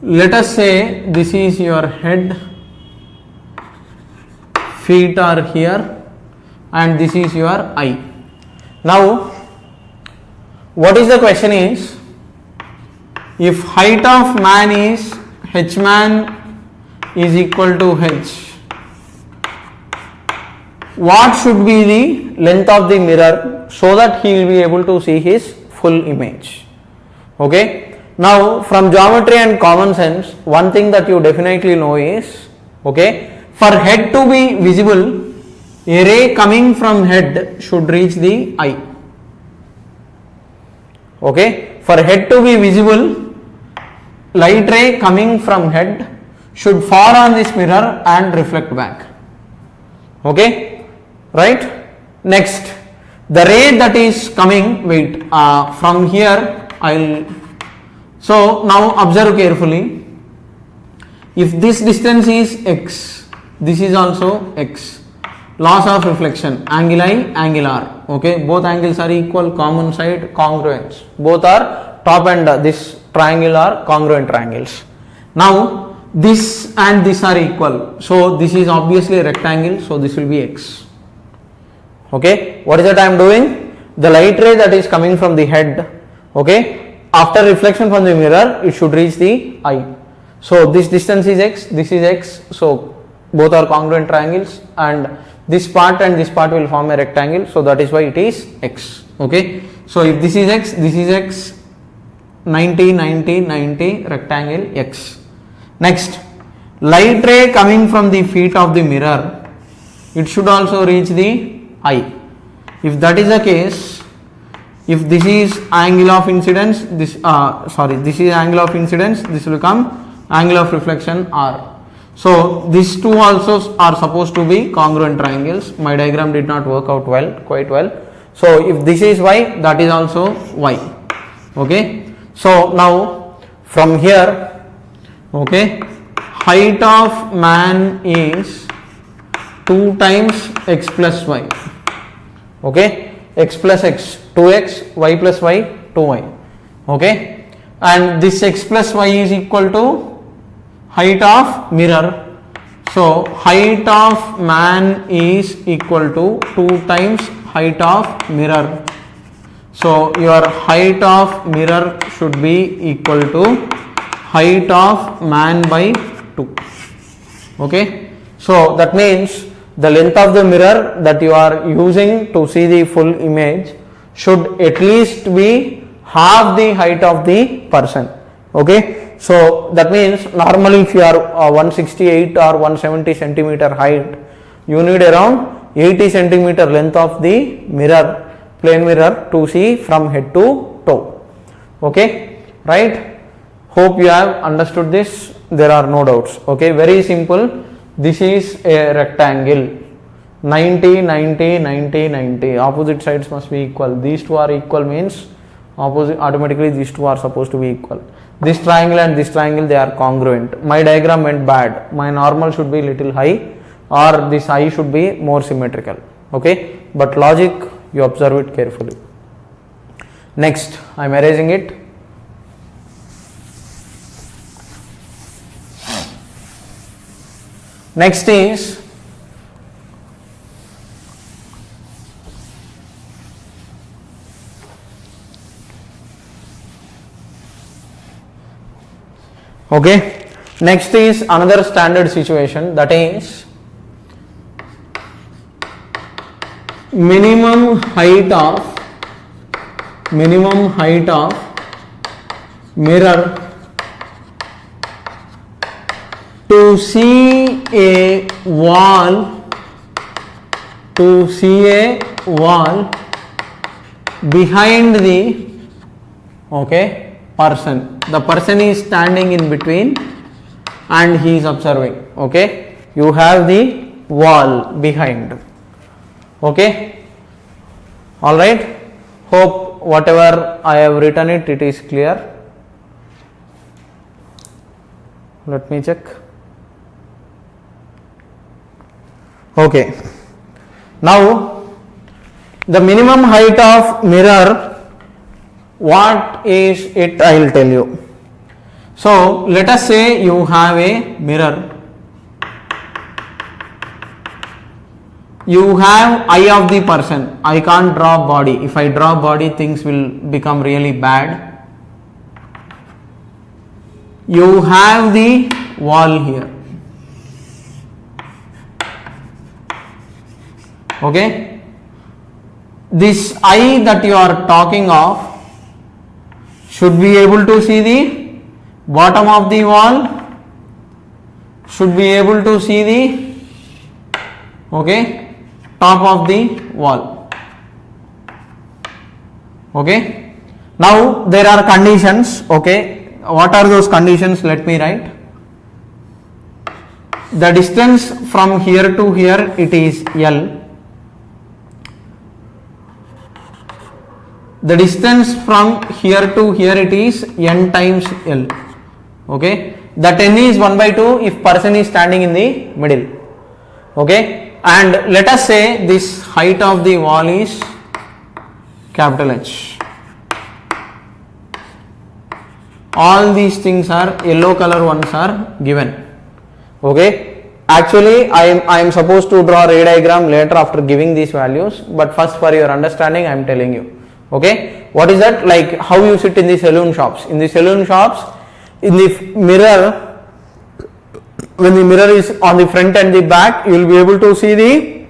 let us say this is your head, feet are here, and this is your eye. Now what is the question is, if height of man is h man is equal to h, what should be the length of the mirror so that he will be able to see his full image? Okay, now from geometry and common sense, one thing that you definitely know is, okay, for head to be visible, a ray coming from head should reach the eye. Okay, for head to be visible, light ray coming from head should fall on this mirror and reflect back. Okay, right. Next, the ray that is coming, from here I'll, so now observe carefully. If this distance is x, this is also x. Loss of reflection, angle I, angle R. Okay, both angles are equal, common side, congruence. Both are top and this triangle are congruent triangles. Now this and this are equal, so this is obviously a rectangle, so this will be x. Okay, what is that I am doing? The light ray that is coming from the head, okay, after reflection from the mirror, it should reach the eye. So this distance is x, this is x, so both are congruent triangles, and this part and this part will form a rectangle, so that is why it is x. Okay, so if this is x, 90, 90, 90, rectangle x. Next, light ray coming from the feet of the mirror, it should also reach the eye. If that is the case, if this is angle of incidence, this is angle of incidence, this will become angle of reflection r. So these two also are supposed to be congruent triangles. My diagram did not work out quite well. So if this is y, that is also y. Okay. So now from here, okay, height of man is 2 times x plus y. Okay, x plus x, 2x, y plus y, 2y. Okay, and this x plus y is equal to height of mirror. So height of man is equal to 2 times height of mirror. So your height of mirror should be equal to height of man by 2. Okay, so that means the length of the mirror that you are using to see the full image should at least be half the height of the person. Okay, so that means normally if you are 168 or 170 centimeter height, you need around 80 centimeter length of the mirror, plane mirror, to see from head to toe. Okay, right? Hope you have understood this. There are no doubts. Okay, very simple. This is a rectangle, 90, 90, 90, 90. Opposite sides must be equal. These two are equal means opposite, automatically these two are supposed to be equal. This triangle and this triangle, they are congruent. My diagram went bad. My normal should be little high, or this eye should be more symmetrical. Okay, but logic, you observe it carefully. Next, I am erasing it. Next is okay. Next is another standard situation, that is minimum height of mirror to see a wall behind the person. The person is standing in between and he is observing. Okay, you have the wall behind. Okay, all right. Hope whatever I have written it is clear. Let me check. Okay, now the minimum height of mirror, what is it, I will tell you. So let us say you have a mirror, you have eye of the person. I can't draw body. If I draw body, things will become really bad. You have the wall here. Okay, this eye that you are talking of should be able to see the bottom of the wall, should be able to see the top of the wall. Okay, now there are conditions. Okay, what are those conditions? Let me write. The distance from here to here, it is L. The distance from here to here, it is n times L. Okay, that n is 1 by 2 if person is standing in the middle. Okay, and let us say this height of the wall is capital H. all these things are yellow color ones are given. Okay, actually I am supposed to draw ray diagram later after giving these values, but first for your understanding I am telling you. Okay, what is that? Like how you sit in the saloon shops. In the saloon shops, in the mirror, when the mirror is on the front and the back, you will be able to see the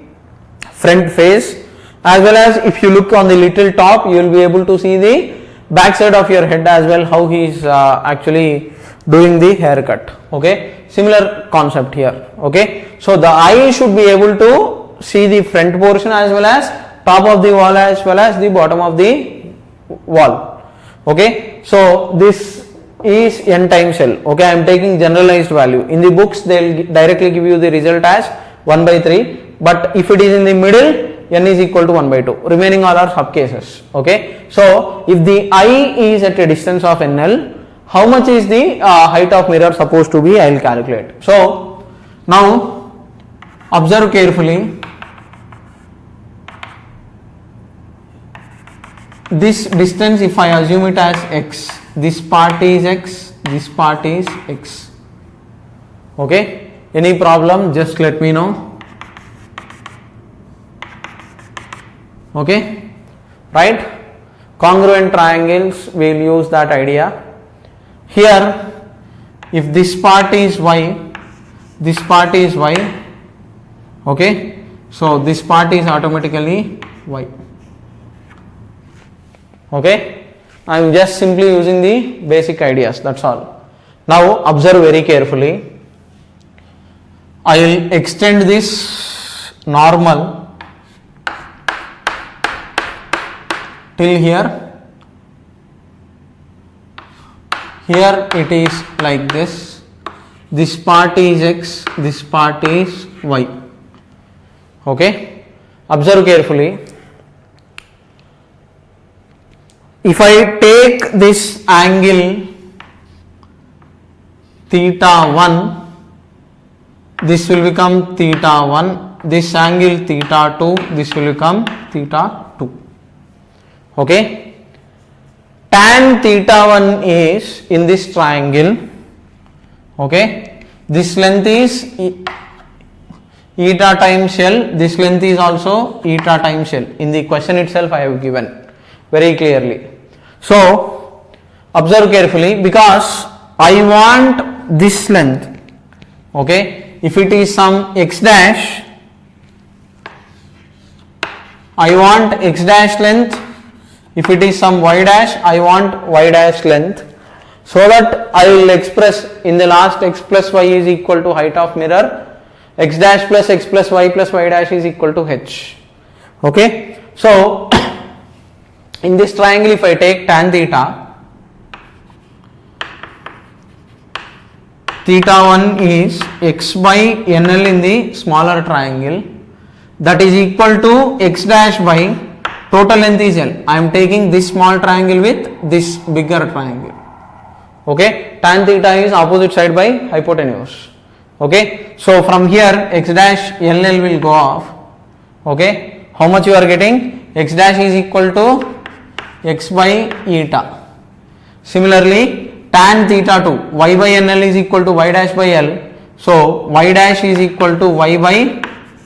front face, as well as if you look on the little top, you will be able to see the back side of your head as well, how he is actually doing the haircut. Okay, similar concept here. Okay, so the eye should be able to see the front portion as well as top of the wall as well as the bottom of the wall. Okay, so this is n times L. Okay, I am taking generalized value. In the books they will directly give you the result as 1 by 3, but if it is in the middle, n is equal to 1 by 2. Remaining all are sub cases. Okay, so if the eye is at a distance of nl, how much is the height of mirror supposed to be? I will calculate. So now observe carefully. This distance, if I assume it as x, this part is x, this part is x. Okay, any problem, just let me know. Okay, right? Congruent triangles, we will use that idea. Here, if this part is y, this part is y. Okay, so this part is automatically y. Okay, I am just simply using the basic ideas, that's all. Now observe very carefully. I will extend this normal till here. Here it is like this. This part is x, this part is y. Okay, observe carefully. If I take this angle theta 1, this will become theta 1, this angle theta 2, this will become theta 2. Okay, tan theta 1 is in this triangle. Okay, this length is eta times L, this length is also eta times L. In the question itself I have given very clearly. So observe carefully, because I want this length. Okay, if it is some x dash, I want x dash length. If it is some y dash, I want y dash length, so that I will express in the last x plus y is equal to height of mirror, x dash plus x plus y dash is equal to h. Okay, so in this triangle, if I take tan theta, theta 1 is x by nl in the smaller triangle, that is equal to x dash by total length is L. I am taking this small triangle with this bigger triangle. Okay, tan theta is opposite side by hypotenuse. Okay, so from here x dash LL will go off. Okay, how much you are getting? X dash is equal to x by eta. Similarly, tan theta 2, y by nl is equal to y dash by L. So y dash is equal to y by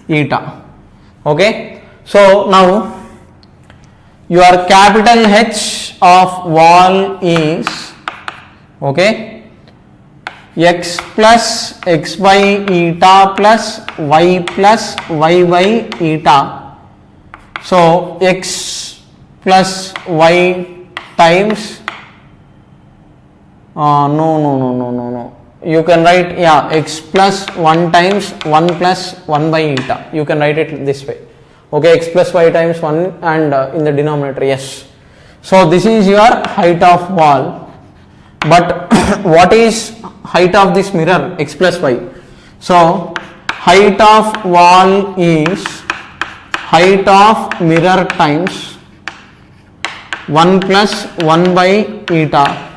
eta. Okay, so now your capital H of wall is, okay, x plus x by eta plus y by eta. So x plus y times no, you can write, yeah, x plus 1 times 1 plus 1 by eta, you can write it this way. Okay, x plus y times 1 and in the denominator, yes. So this is your height of wall, but what is height of this mirror? X plus y. So height of wall is height of mirror times 1 plus 1 by eta.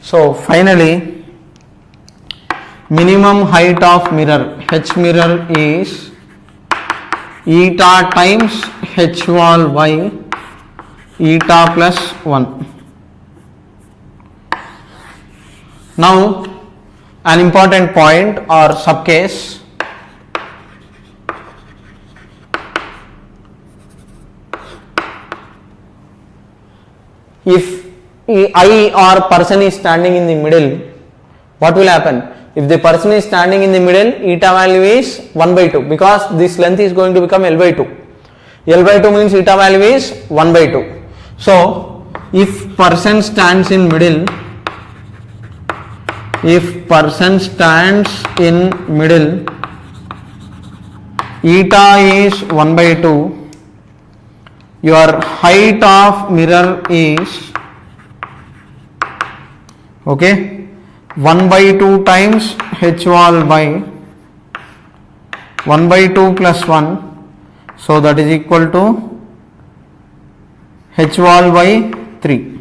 So finally minimum height of mirror, H mirror, is eta times H wall by eta plus 1. Now an important point or sub case. If I or person is standing in the middle, what will happen? If the person is standing in the middle, eta value is 1 by 2 because this length is going to become L by 2. L by 2 means eta value is 1 by 2. So if person stands in middle, eta is 1 by 2, your height of mirror is, okay, 1 by 2 times h wall by 1 by 2 plus 1, so that is equal to h wall by 3,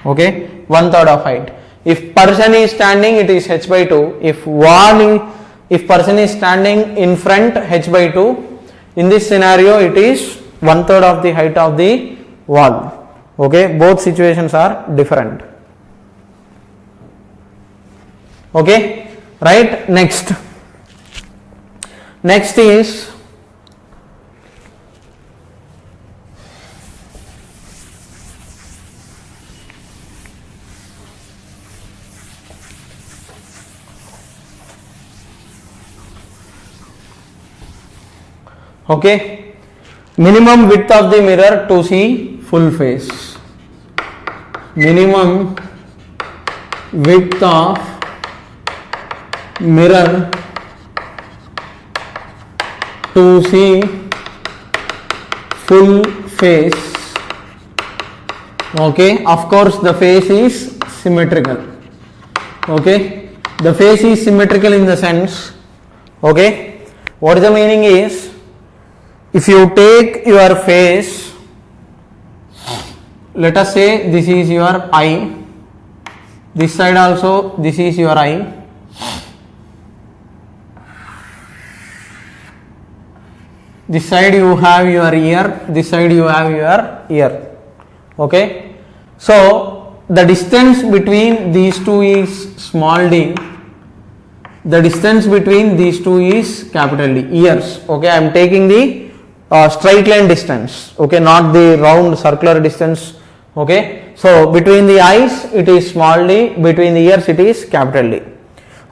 okay, 1/3 of height. If person is standing, it is h by 2. If person is standing in front, h by 2. In this scenario, it is 1/3 of the height of the wall. Okay, both situations are different. Okay, right? Next is okay, minimum width of the mirror to see full face. Minimum width of mirror to see full face. Okay, of course the face is symmetrical. Okay, the face is symmetrical in the sense, okay, what is the meaning is, if you take your face, let us say this is your eye, this side also this is your eye, this side you have your ear, this side you have your ear. Okay, so the distance between these two is small d, the distance between these two is capital D, ears. Okay, I am taking the straight line distance, okay, not the round circular distance. Okay, so between the eyes it is small d, between the ears it is capital D.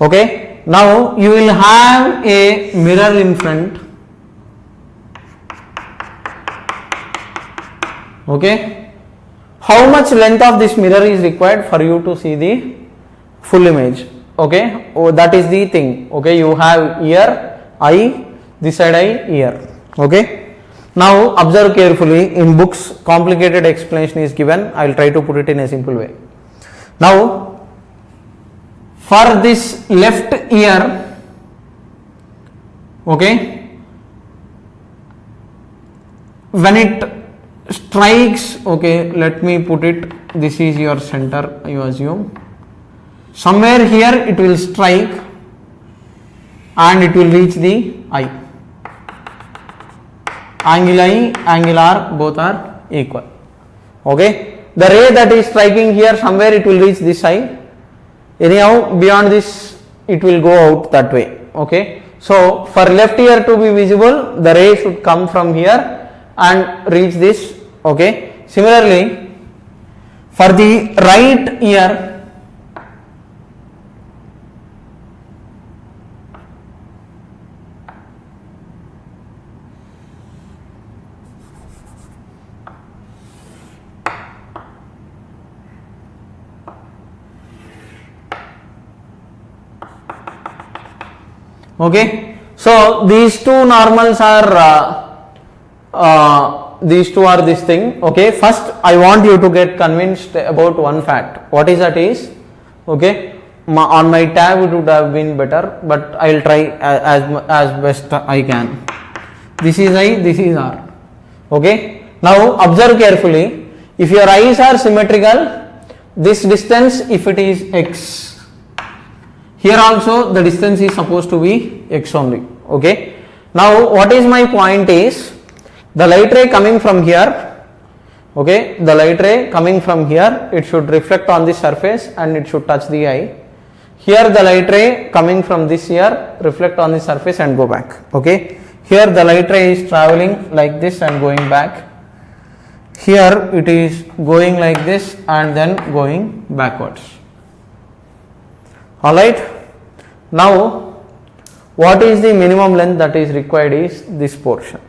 Okay, now you will have a mirror in front. Okay, how much length of this mirror is required for you to see the full image? Okay, oh, that is the thing. Okay, you have ear, eye, this side eye, ear. Okay, now observe carefully. In books complicated explanation is given, I will try to put it in a simple way. Now for this left ear, okay, when it strikes, okay, let me put it, this is your center, you assume, somewhere here it will strike and it will reach the eye. Angle I, angle R, both are equal. Okay, the ray that is striking here, somewhere it will reach this eye, anyhow beyond this it will go out that way. Okay, so for left ear to be visible, the ray should come from here and reach this. Okay, similarly for the right ear, okay, so these two normals are these two are this thing. Okay, first I want you to get convinced about one fact. What is that is, okay, on my tab it would have been better, but I will try as best I can. This is I, this is R. Okay, now observe carefully. If your eyes are symmetrical, this distance, if it is x, here also the distance is supposed to be x only. Okay, now what is my point is, the light ray coming from here, okay, the light ray coming from here, it should reflect on the surface and it should touch the eye. here the light ray coming from this here reflect on the surface and go back. Okay, here the light ray is traveling like this and going back. Here it is going like this and then going backwards. Alright, now what is the minimum length that is required is this portion.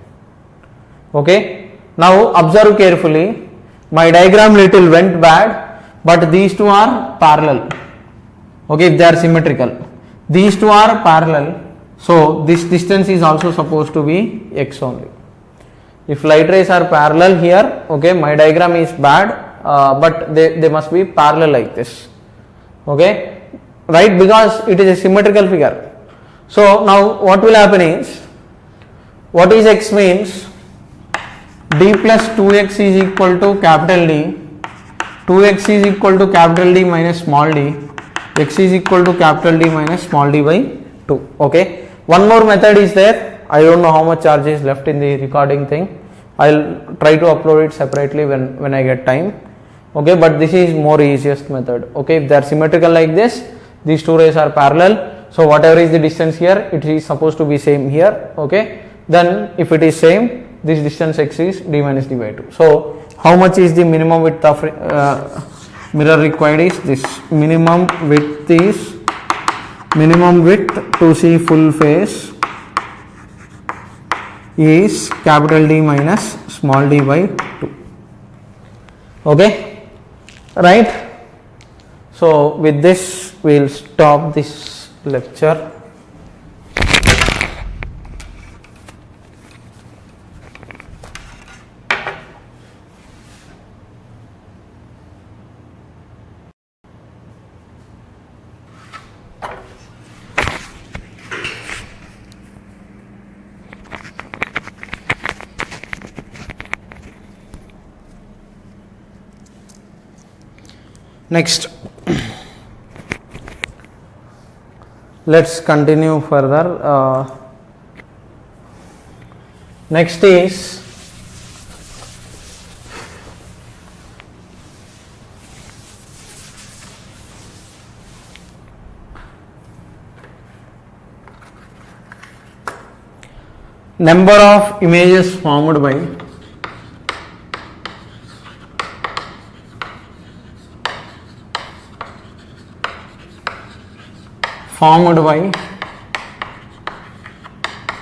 Okay, now observe carefully, my diagram little went bad, but these two are parallel. Okay, if they are symmetrical, these two are parallel, so this distance is also supposed to be x only. If light rays are parallel here, okay, my diagram is bad, but they must be parallel like this. Okay, right, because it is a symmetrical figure. So now what will happen is, what is x means, d plus 2x is equal to capital D, 2x is equal to capital D minus small d, x is equal to capital D minus small d by 2. Okay, one more method is there. I don't know how much charge is left in the recording thing. I'll try to upload it separately when I get time. Okay, but this is more easiest method. Okay, if they are symmetrical like this, these two rays are parallel, so whatever is the distance here, it is supposed to be same here. Okay, then if it is same, this distance x is d minus d by 2. So how much is the minimum width of mirror required is this. Minimum width to see full face is capital D minus small d by 2. Okay, right. So with this we will stop this lecture. Next, let's continue further. Next is number of images formed by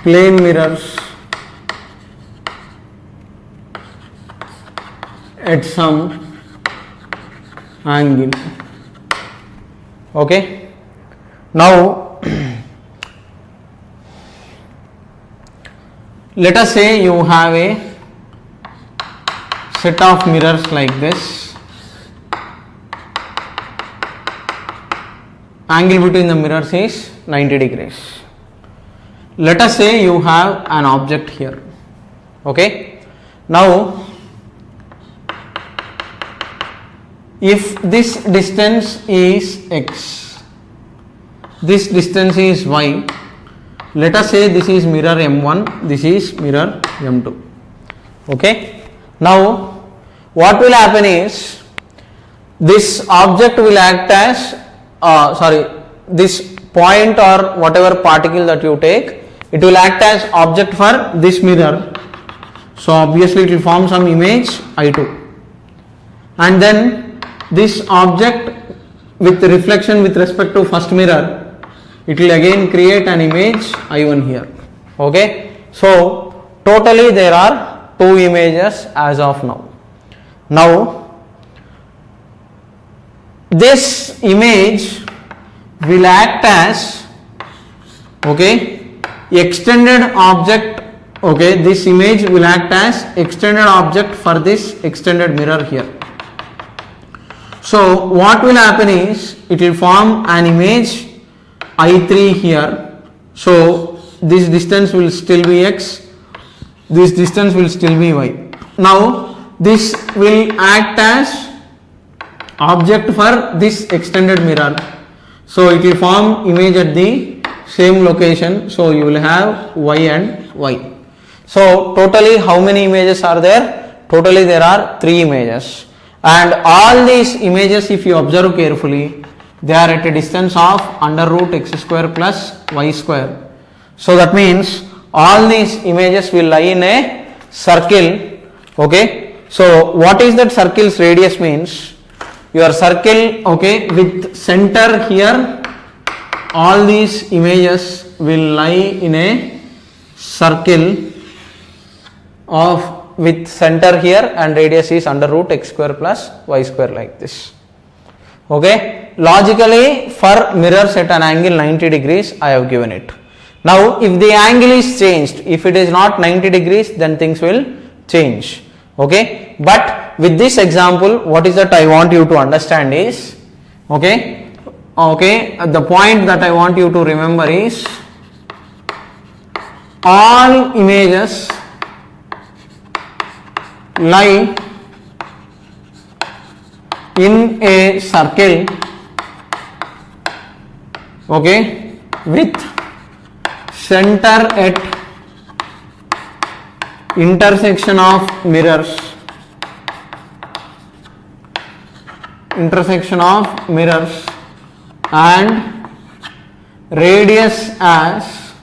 plane mirrors at some angle. Okay, now let us say you have a set of mirrors like this. Angle between the mirrors is 90 degrees. Let us say you have an object here. Okay, now if this distance is x, this distance is y, let us say this is mirror M1, this is mirror M2. Okay, now what will happen is, this object will act as this point or whatever particle that you take, it will act as object for this mirror. So obviously it will form some image I2, and then this object with reflection with respect to first mirror, it will again create an image I1 here. Okay, so totally there are two images as of now. Now this image will act as, okay, extended object. Okay, this image will act as extended object for this extended mirror here. So what will happen is, it will form an image I3 here. So this distance will still be x, this distance will still be y. Now this will act as object for this extended mirror. So it will form image at the same location. So you will have y and y. So totally how many images are there? Totally there are 3 images. And all these images, if you observe carefully, they are at a distance of under root x square plus y square. So that means all these images will lie in a circle. Okay, so what is that circle's radius means? Your circle, okay, with center here, all these images will lie in a circle of with center here and radius is under root x square plus y square, like this. Okay, logically for mirrors at an angle 90 degrees I have given it. Now if the angle is changed, if it is not 90 degrees, then things will change. Okay, but with this example, what is that I want you to understand is, okay, the point that I want you to remember is all images lie in a circle, okay, with center at intersection of mirrors, and radius as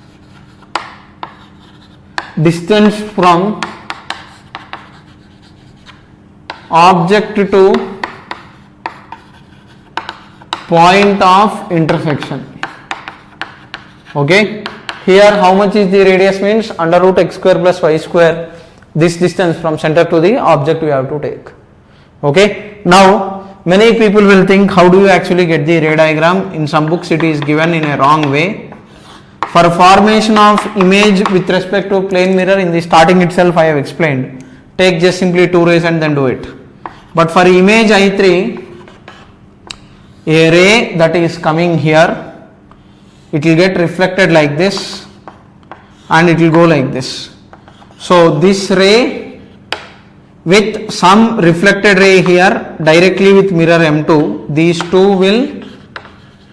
distance from object to point of intersection. Okay, here how much is the radius means under root x square plus y square, this distance from center to the object we have to take. Okay, now many people will think, how do you actually get the ray diagram? In some books it is given in a wrong way. For formation of image with respect to plane mirror, in the starting itself I have explained, take just simply 2 rays and then do it. But for image I3, a ray that is coming here, it will get reflected like this and it will go like this. So this ray with some reflected ray here directly with mirror M2, these two will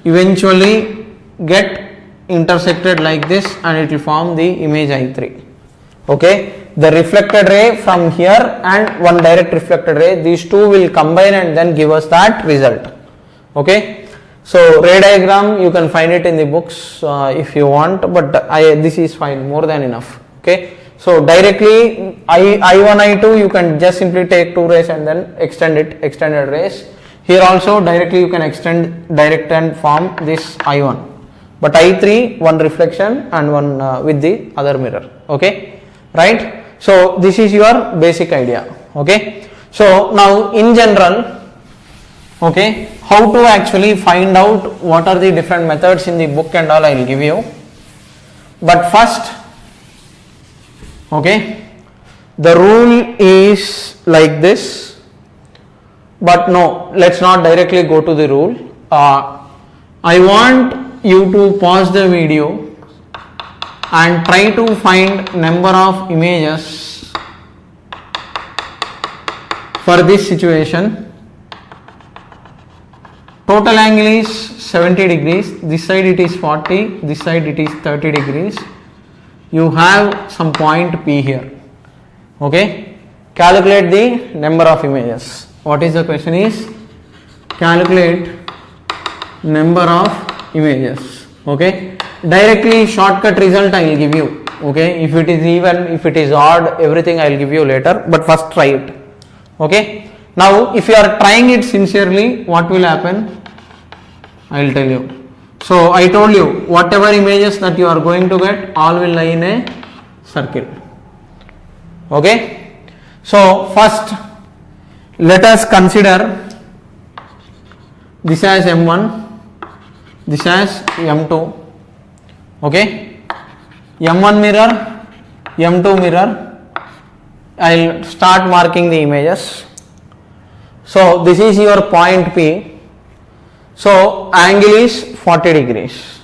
eventually get intersected like this and it will form the image I3. Okay, the reflected ray from here and one direct reflected ray, these two will combine and then give us that result. Okay, so ray diagram you can find it in the books if you want, but this is fine, more than enough. Okay, so directly I1 I2 you can just simply take 2 rays and then extended rays. Here also directly you can extend direct and form this I1, but I3 one reflection and one with the other mirror. Okay, right? So this is your basic idea. Okay, so now in general, okay, how to actually find out what are the different methods in the book and all I will give you. But first, okay, the rule is like this, but no, let's not directly go to the rule. I want you to pause the video and try to find number of images for this situation. Total angle is 70 degrees, this side it is 40, this side it is 30 degrees. You have some point P here. Okay, calculate the number of images. What is the question is? Calculate number of images. Okay, directly shortcut result I will give you. Okay, if it is even, if it is odd, everything I will give you later, but first try it. Okay, now if you are trying it sincerely, what will happen? I will tell you. So I told you, whatever images that you are going to get, all will lie in a circle. Okay, so first let us consider this as M1, this as M2. Okay, M1 mirror, M2 mirror. I will start marking the images. So this is your point P. So angle is 40 degrees.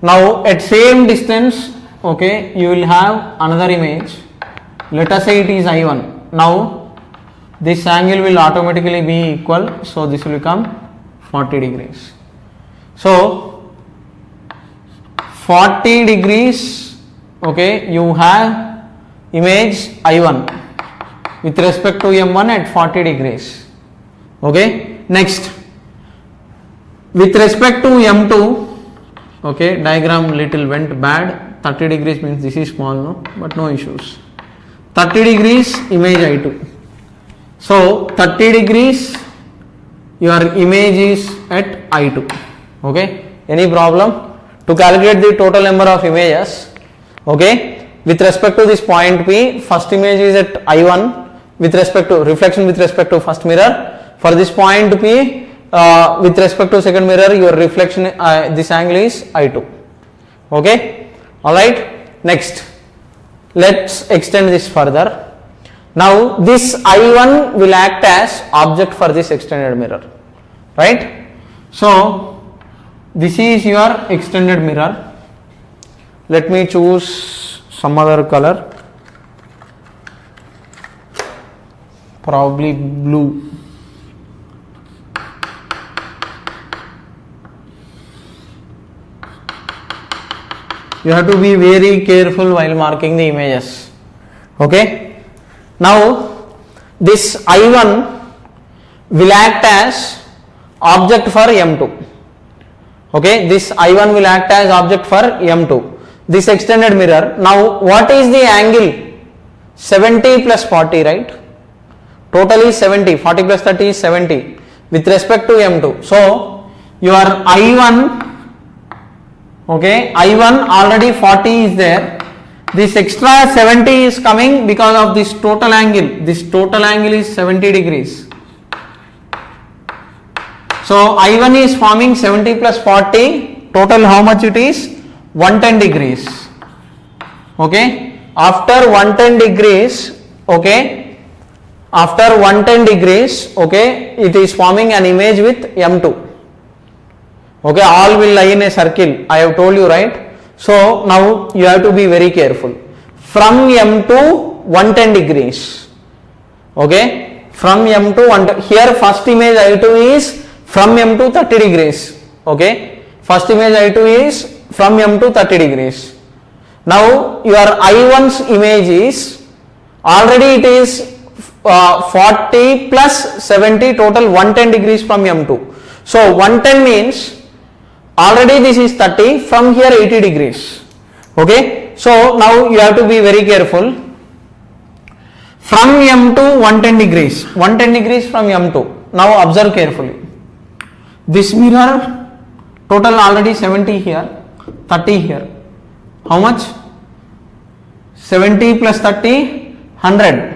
Now at same distance, okay, you will have another image. Let us say it is I1. Now this angle will automatically be equal, so this will become 40 degrees. So 40 degrees, okay, you have image I1 with respect to M1 at 40 degrees. Okay, next with respect to M2, okay, diagram little went bad. 30 degrees means this is small, no, but no issues. 30 degrees image I2. So 30 degrees your image is at I2. Okay, any problem? To calculate the total number of images, okay, with respect to this point P, first image is at I1 with respect to reflection with respect to first mirror. For this point P, with respect to second mirror, your reflection, this angle is I2. Okay, alright. Next, let's extend this further. Now this I1 will act as object for this extended mirror, right? So this is your extended mirror. Let me choose some other color, probably blue. You have to be very careful while marking the images. Okay. Now this I1 will act as object for M2. Okay, this I1 will act as object for M2. This extended mirror. Now what is the angle? 70 plus 40, right? Total is 70. 40 plus 30 is 70 with respect to M2. So your I1, okay, I1 already 40 is there. This extra 70 is coming because of this total angle. This total angle is 70 degrees. So I1 is forming 70 plus 40. Total how much it is? 110 degrees. Okay. After 110 degrees, okay. After 110 degrees, okay, it is forming an image with M2. Okay, all will lie in a circle. I have told you, right? So now you have to be very careful. From M2 110 degrees. Okay, from M2 1, here first image I2 is from M2 30 degrees. Okay, first image I2 is from M2 30 degrees. Now your I1's image is already it is 40 plus 70, total 110 degrees from M2. So 110 means already this is 30, from here 80 degrees. Okay, so now you have to be very careful. From M2 110 degrees, 110 degrees from M2. Now observe carefully. This mirror total already 70 here, 30 here. How much? 70 plus 30, 100.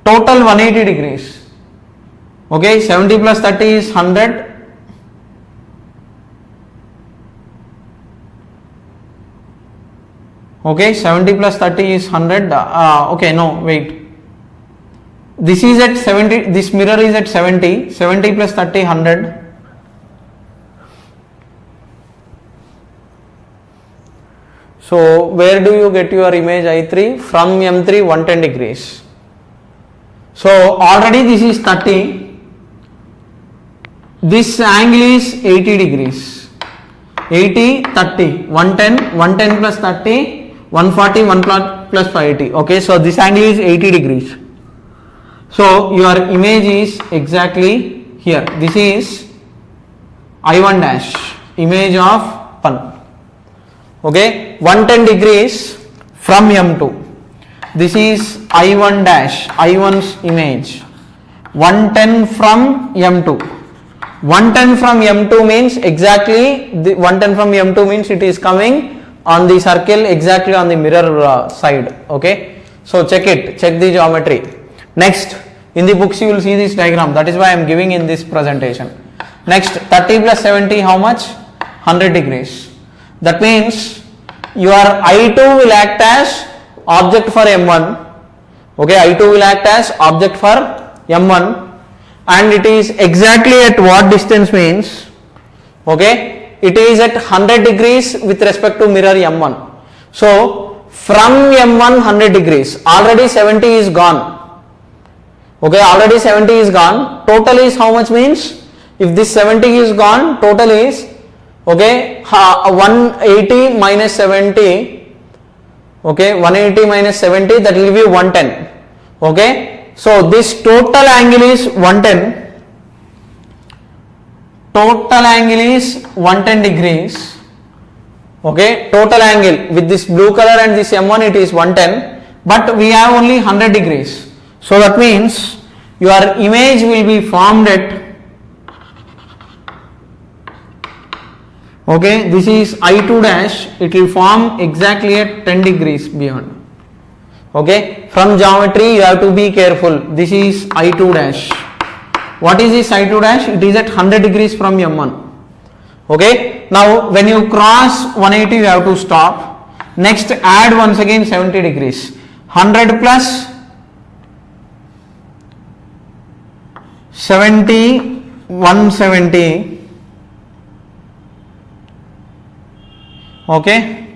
Total 180 degrees. Okay, 70 plus 30 is 100. Okay, 70 plus 30 is 100. Okay, no, wait. This is at 70, this mirror is at 70. 70 plus 30, 100. So, where do you get your image I3? From M3, 110 degrees. So, already this is 30. This angle is 80 degrees. 80, 30, 110, 110 plus 30, 140, 1 plus 580. Okay, so this angle is 80 degrees. So your image is exactly here. This is I1 dash, image of 1. Okay, 110 degrees from M2. This is I1 dash, I1's image. 110 from M2. 110 from M2 means exactly, 110 from M2 means it is coming on the circle exactly on the mirror side. Okay, so check it, check the geometry. Next, in the books you will see this diagram, that is why I am giving in this presentation. Next, 30 plus 70 how much? 100 degrees. That means your I2 will act as object for M1. Okay, I2 will act as object for M1 and it is exactly at what distance means, okay, it is at 100 degrees with respect to mirror M1. So from M1 100 degrees, already 70 is gone. Okay, already 70 is gone. Total is how much means? If this 70 is gone, total is, okay, 180 minus 70, okay, 180 minus 70, that will give you 110. Okay, so this total angle is 110. total angle is 110 degrees. Okay, total angle with this blue color and this M1 it is 110, but we have only 100 degrees. So that means your image will be formed at, okay, this is I2 dash, it will form exactly at 10 degrees beyond. Okay, from geometry you have to be careful. This is I2 dash. What is this I2 dash? It is at 100 degrees from M1. Okay, now when you cross 180 you have to stop. Next add once again 70 degrees. 100 plus 70, 170. Okay.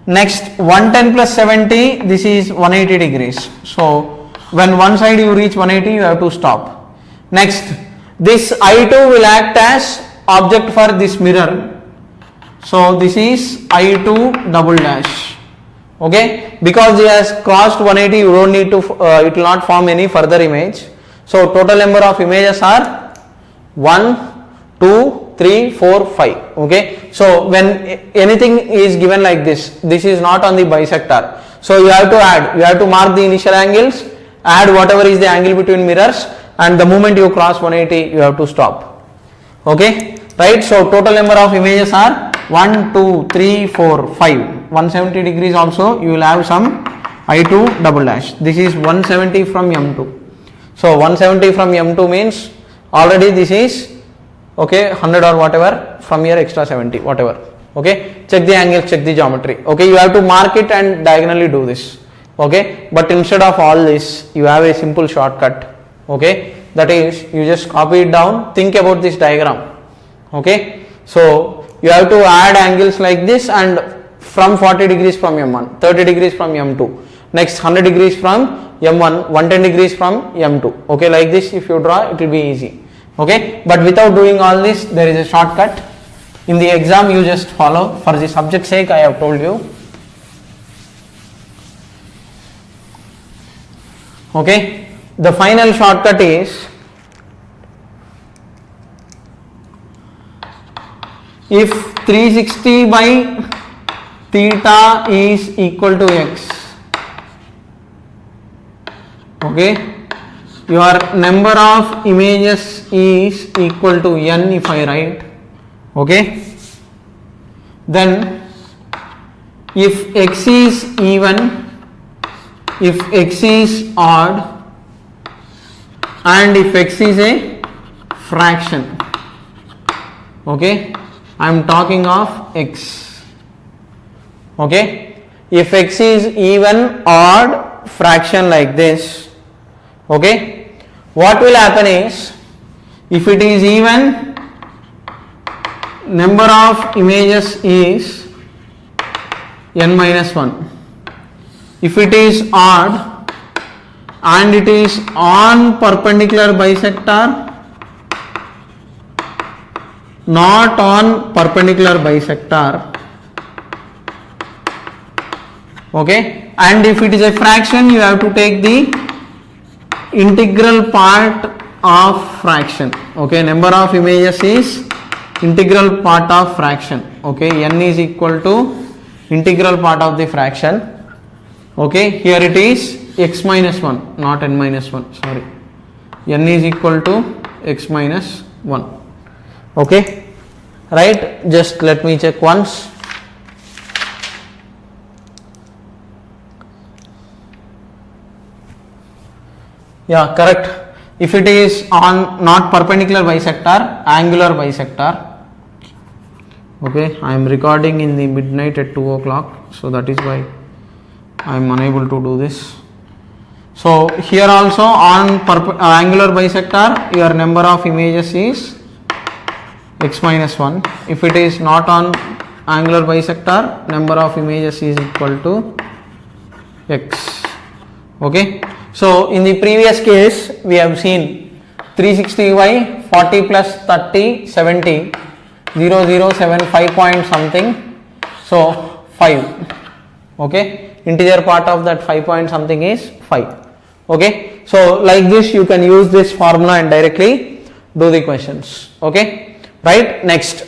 Next 110 plus 70, this is 180 degrees. So when one side you reach 180 you have to stop. Next, this I2 will act as object for this mirror. So this is I2 double dash. Okay, because it has crossed 180 you don't need to, it will not form any further image. So total number of images are 1, 2, 3, 4, 5. Okay, so when anything is given like this, this is not on the bisector. So you have to add, you have to mark the initial angles, add whatever is the angle between mirrors, and the moment you cross 180 you have to stop. Okay, right. So total number of images are 1, 2, 3, 4, 5. 170 degrees also you will have some I2 double dash. This is 170 from M2. So 170 from M2 means already this is, okay, 100 or whatever, from here extra 70, whatever. Okay, check the angles, check the geometry. Okay, you have to mark it and diagonally do this. Okay, but instead of all this you have a simple shortcut. Okay, that is, you just copy it down, think about this diagram. Okay, so you have to add angles like this, and from 40 degrees from M1, 30 degrees from M2, next 100 degrees from M1, 110 degrees from M2. Okay, like this if you draw it will be easy. Okay, but without doing all this there is a shortcut. In the exam you just follow. For the subject sake I have told you. Okay, the final shortcut is, if 360 by theta is equal to x, okay, your number of images is equal to n if I write. Okay, then if x is even, if x is odd, and if x is a fraction, okay, I am talking of x. Okay, if x is even, odd, fraction like this, okay, what will happen is, if it is even, number of images is n minus 1. If it is odd and it is on perpendicular bisector, not on perpendicular bisector, okay, and if it is a fraction you have to take the integral part of fraction. Okay, number of images is integral part of fraction. Okay, n is equal to integral part of the fraction. Okay, here it is x minus 1, not n minus 1, sorry, n is equal to x minus 1. Okay, right, just let me check once. Yeah, correct. If it is on not perpendicular bisector, angular bisector. Okay, I am recording in the midnight at 2 o'clock, so that is why I am unable to do this. So here also on angular bisector your number of images is x minus 1. If it is not on angular bisector, number of images is equal to x. Okay, so in the previous case we have seen 360 by 40 plus 30 70 0075 point something, so 5. Okay, integer part of that 5 point something is 5. Okay, so like this you can use this formula and directly do the questions. Okay, right? Next.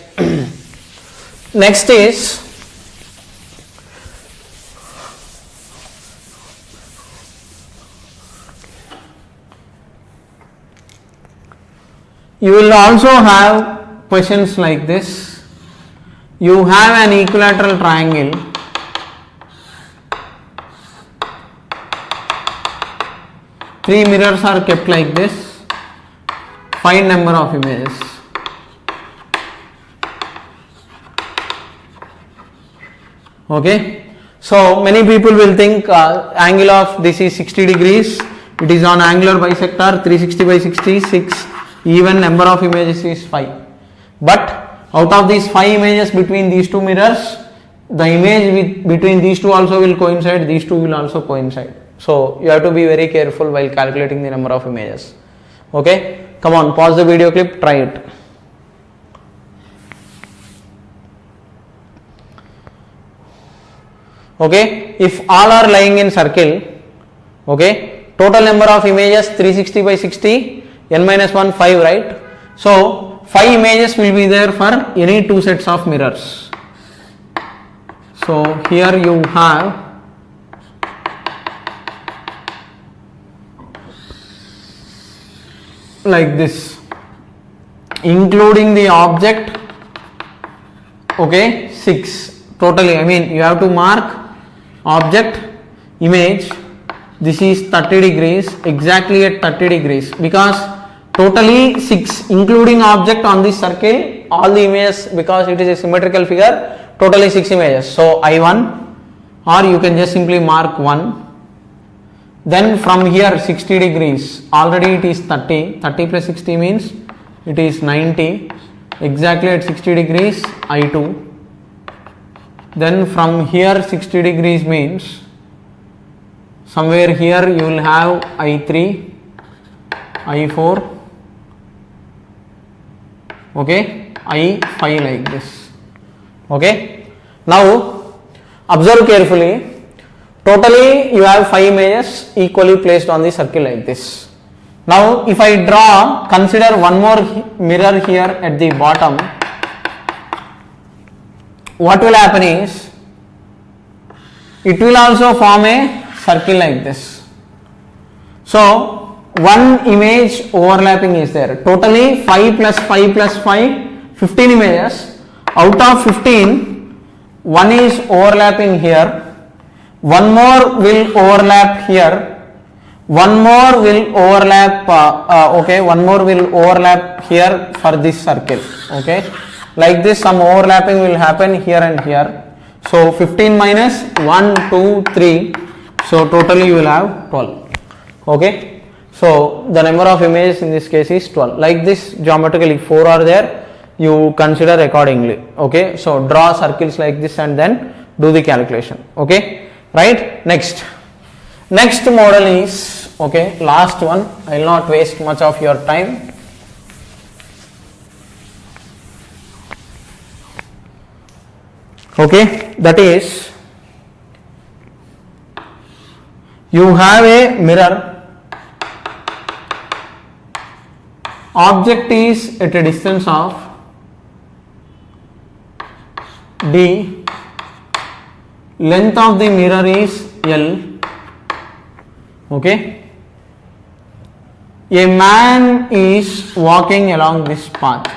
Next is you will also have questions like this. You have an equilateral triangle. Three mirrors are kept like this. Find number of images. Okay. So many people will think angle of this is 60 degrees. It is on angular bisector 360 by 66. Even number of images is 5. But out of these 5 images between these two mirrors, the image between these two also will coincide. These two will also coincide. So you have to be very careful while calculating the number of images. Okay. Come on, pause the video clip, try it. Okay, if all are lying in circle, okay, total number of images 360 by 60, n minus 1 5, right? So 5 images will be there for any two sets of mirrors. So here you have like this, including the object, okay, 6 totally. I mean, you have to mark object, image, this is 30 degrees, exactly at 30 degrees, because totally 6 including object on this circle, all the images, because it is a symmetrical figure, totally 6 images. So I1, or you can just simply mark 1. Then from here 60 degrees, already it is 30, 30 plus 60 means it is 90, exactly at 60 degrees I2. Then from here 60 degrees means somewhere here you will have I3, I4, okay, I5 like this. Okay. Now observe carefully. Totally you have 5 images equally placed on the circle like this. Now if I draw, consider one more mirror here at the bottom, what will happen is it will also form a circle like this. So one image overlapping is there. Totally 5 plus 5 plus 5, 15 images. Out of 15, one is overlapping here. One more will overlap here, one more will overlap, okay, one more will overlap here for this circle, okay, like this some overlapping will happen here and here. So 15 minus 1, 2, 3, so totally you will have 12, okay. So the number of images in this case is 12, like this geometrically 4 are there, you consider accordingly, okay. So draw circles like this and then do the calculation, okay. Right. Next model is, okay, last one, I will not waste much of your time. Okay, that is, you have a mirror, object is at a distance of D, length of the mirror is L, okay. A man is walking along this path.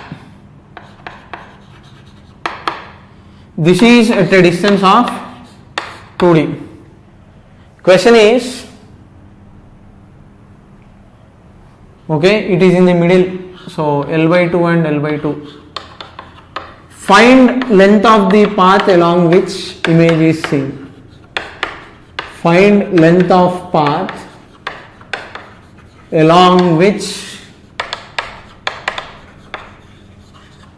This is at a distance of 2D. Question is, okay, it is in the middle, so L by 2 and L by 2. Find length of the path along which image is seen. Find length of path along which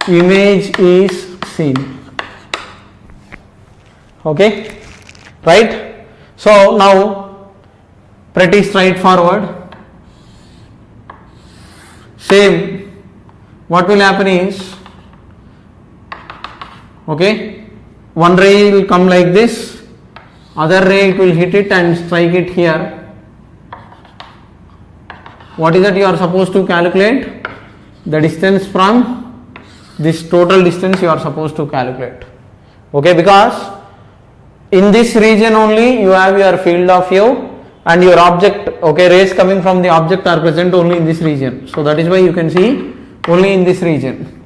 image is seen. Okay, right? So now pretty straightforward. Same, what will happen is, okay, one ray will come like this, other ray it will hit it and strike it here. What is that you are supposed to calculate? the distance from this total distance you are supposed to calculate. Okay, because in this region only you have your field of view and your object, okay, rays coming from the object are present only in this region. So that is why you can see only in this region.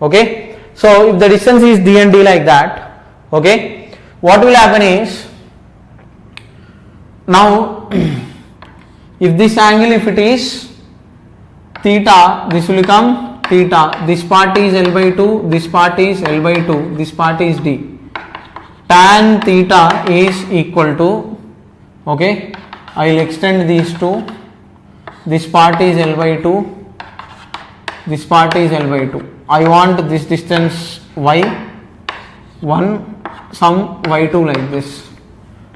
Okay, so if the distance is d and d like that, okay, what will happen is, now if this angle, if it is theta, this will become theta, this part is L by 2, this part is L by 2, this part is d. Tan theta is equal to, okay, I will extend these two, this part is L by 2, this part is L by 2. I want this distance y1, some y2 like this.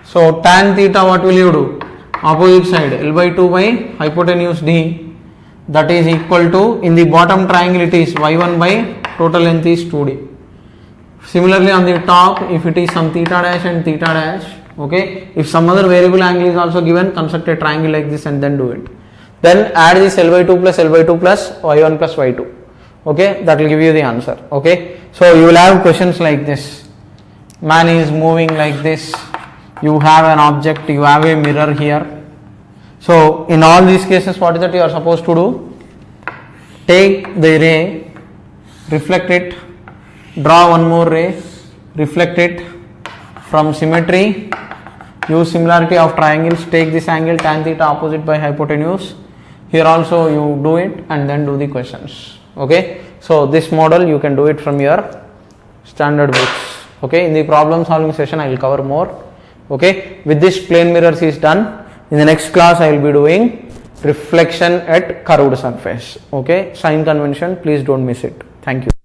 So tan theta, what will you do? Opposite side, L by 2 by hypotenuse d, that is equal to, in the bottom triangle it is y1 by total length is 2d. Similarly on the top, if it is some theta dash and theta dash, okay, if some other variable angle is also given, construct a triangle like this and then do it. Then add this L by 2 plus L by 2 plus y1 plus y2. Okay, that will give you the answer. Okay, so you will have questions like this. Man is moving like this. You have an object, you have a mirror here. So in all these cases, what is that you are supposed to do? Take the ray, reflect it, draw one more ray, reflect it, from symmetry, use similarity of triangles, take this angle tan theta opposite by hypotenuse. Here also you do it and then do the questions. Okay, so this model you can do it from your standard books. Okay, in the problem solving session I will cover more. Okay, with this plane mirrors is done. In the next class I will be doing reflection at curved surface. Okay, sign convention, please don't miss it. Thank you.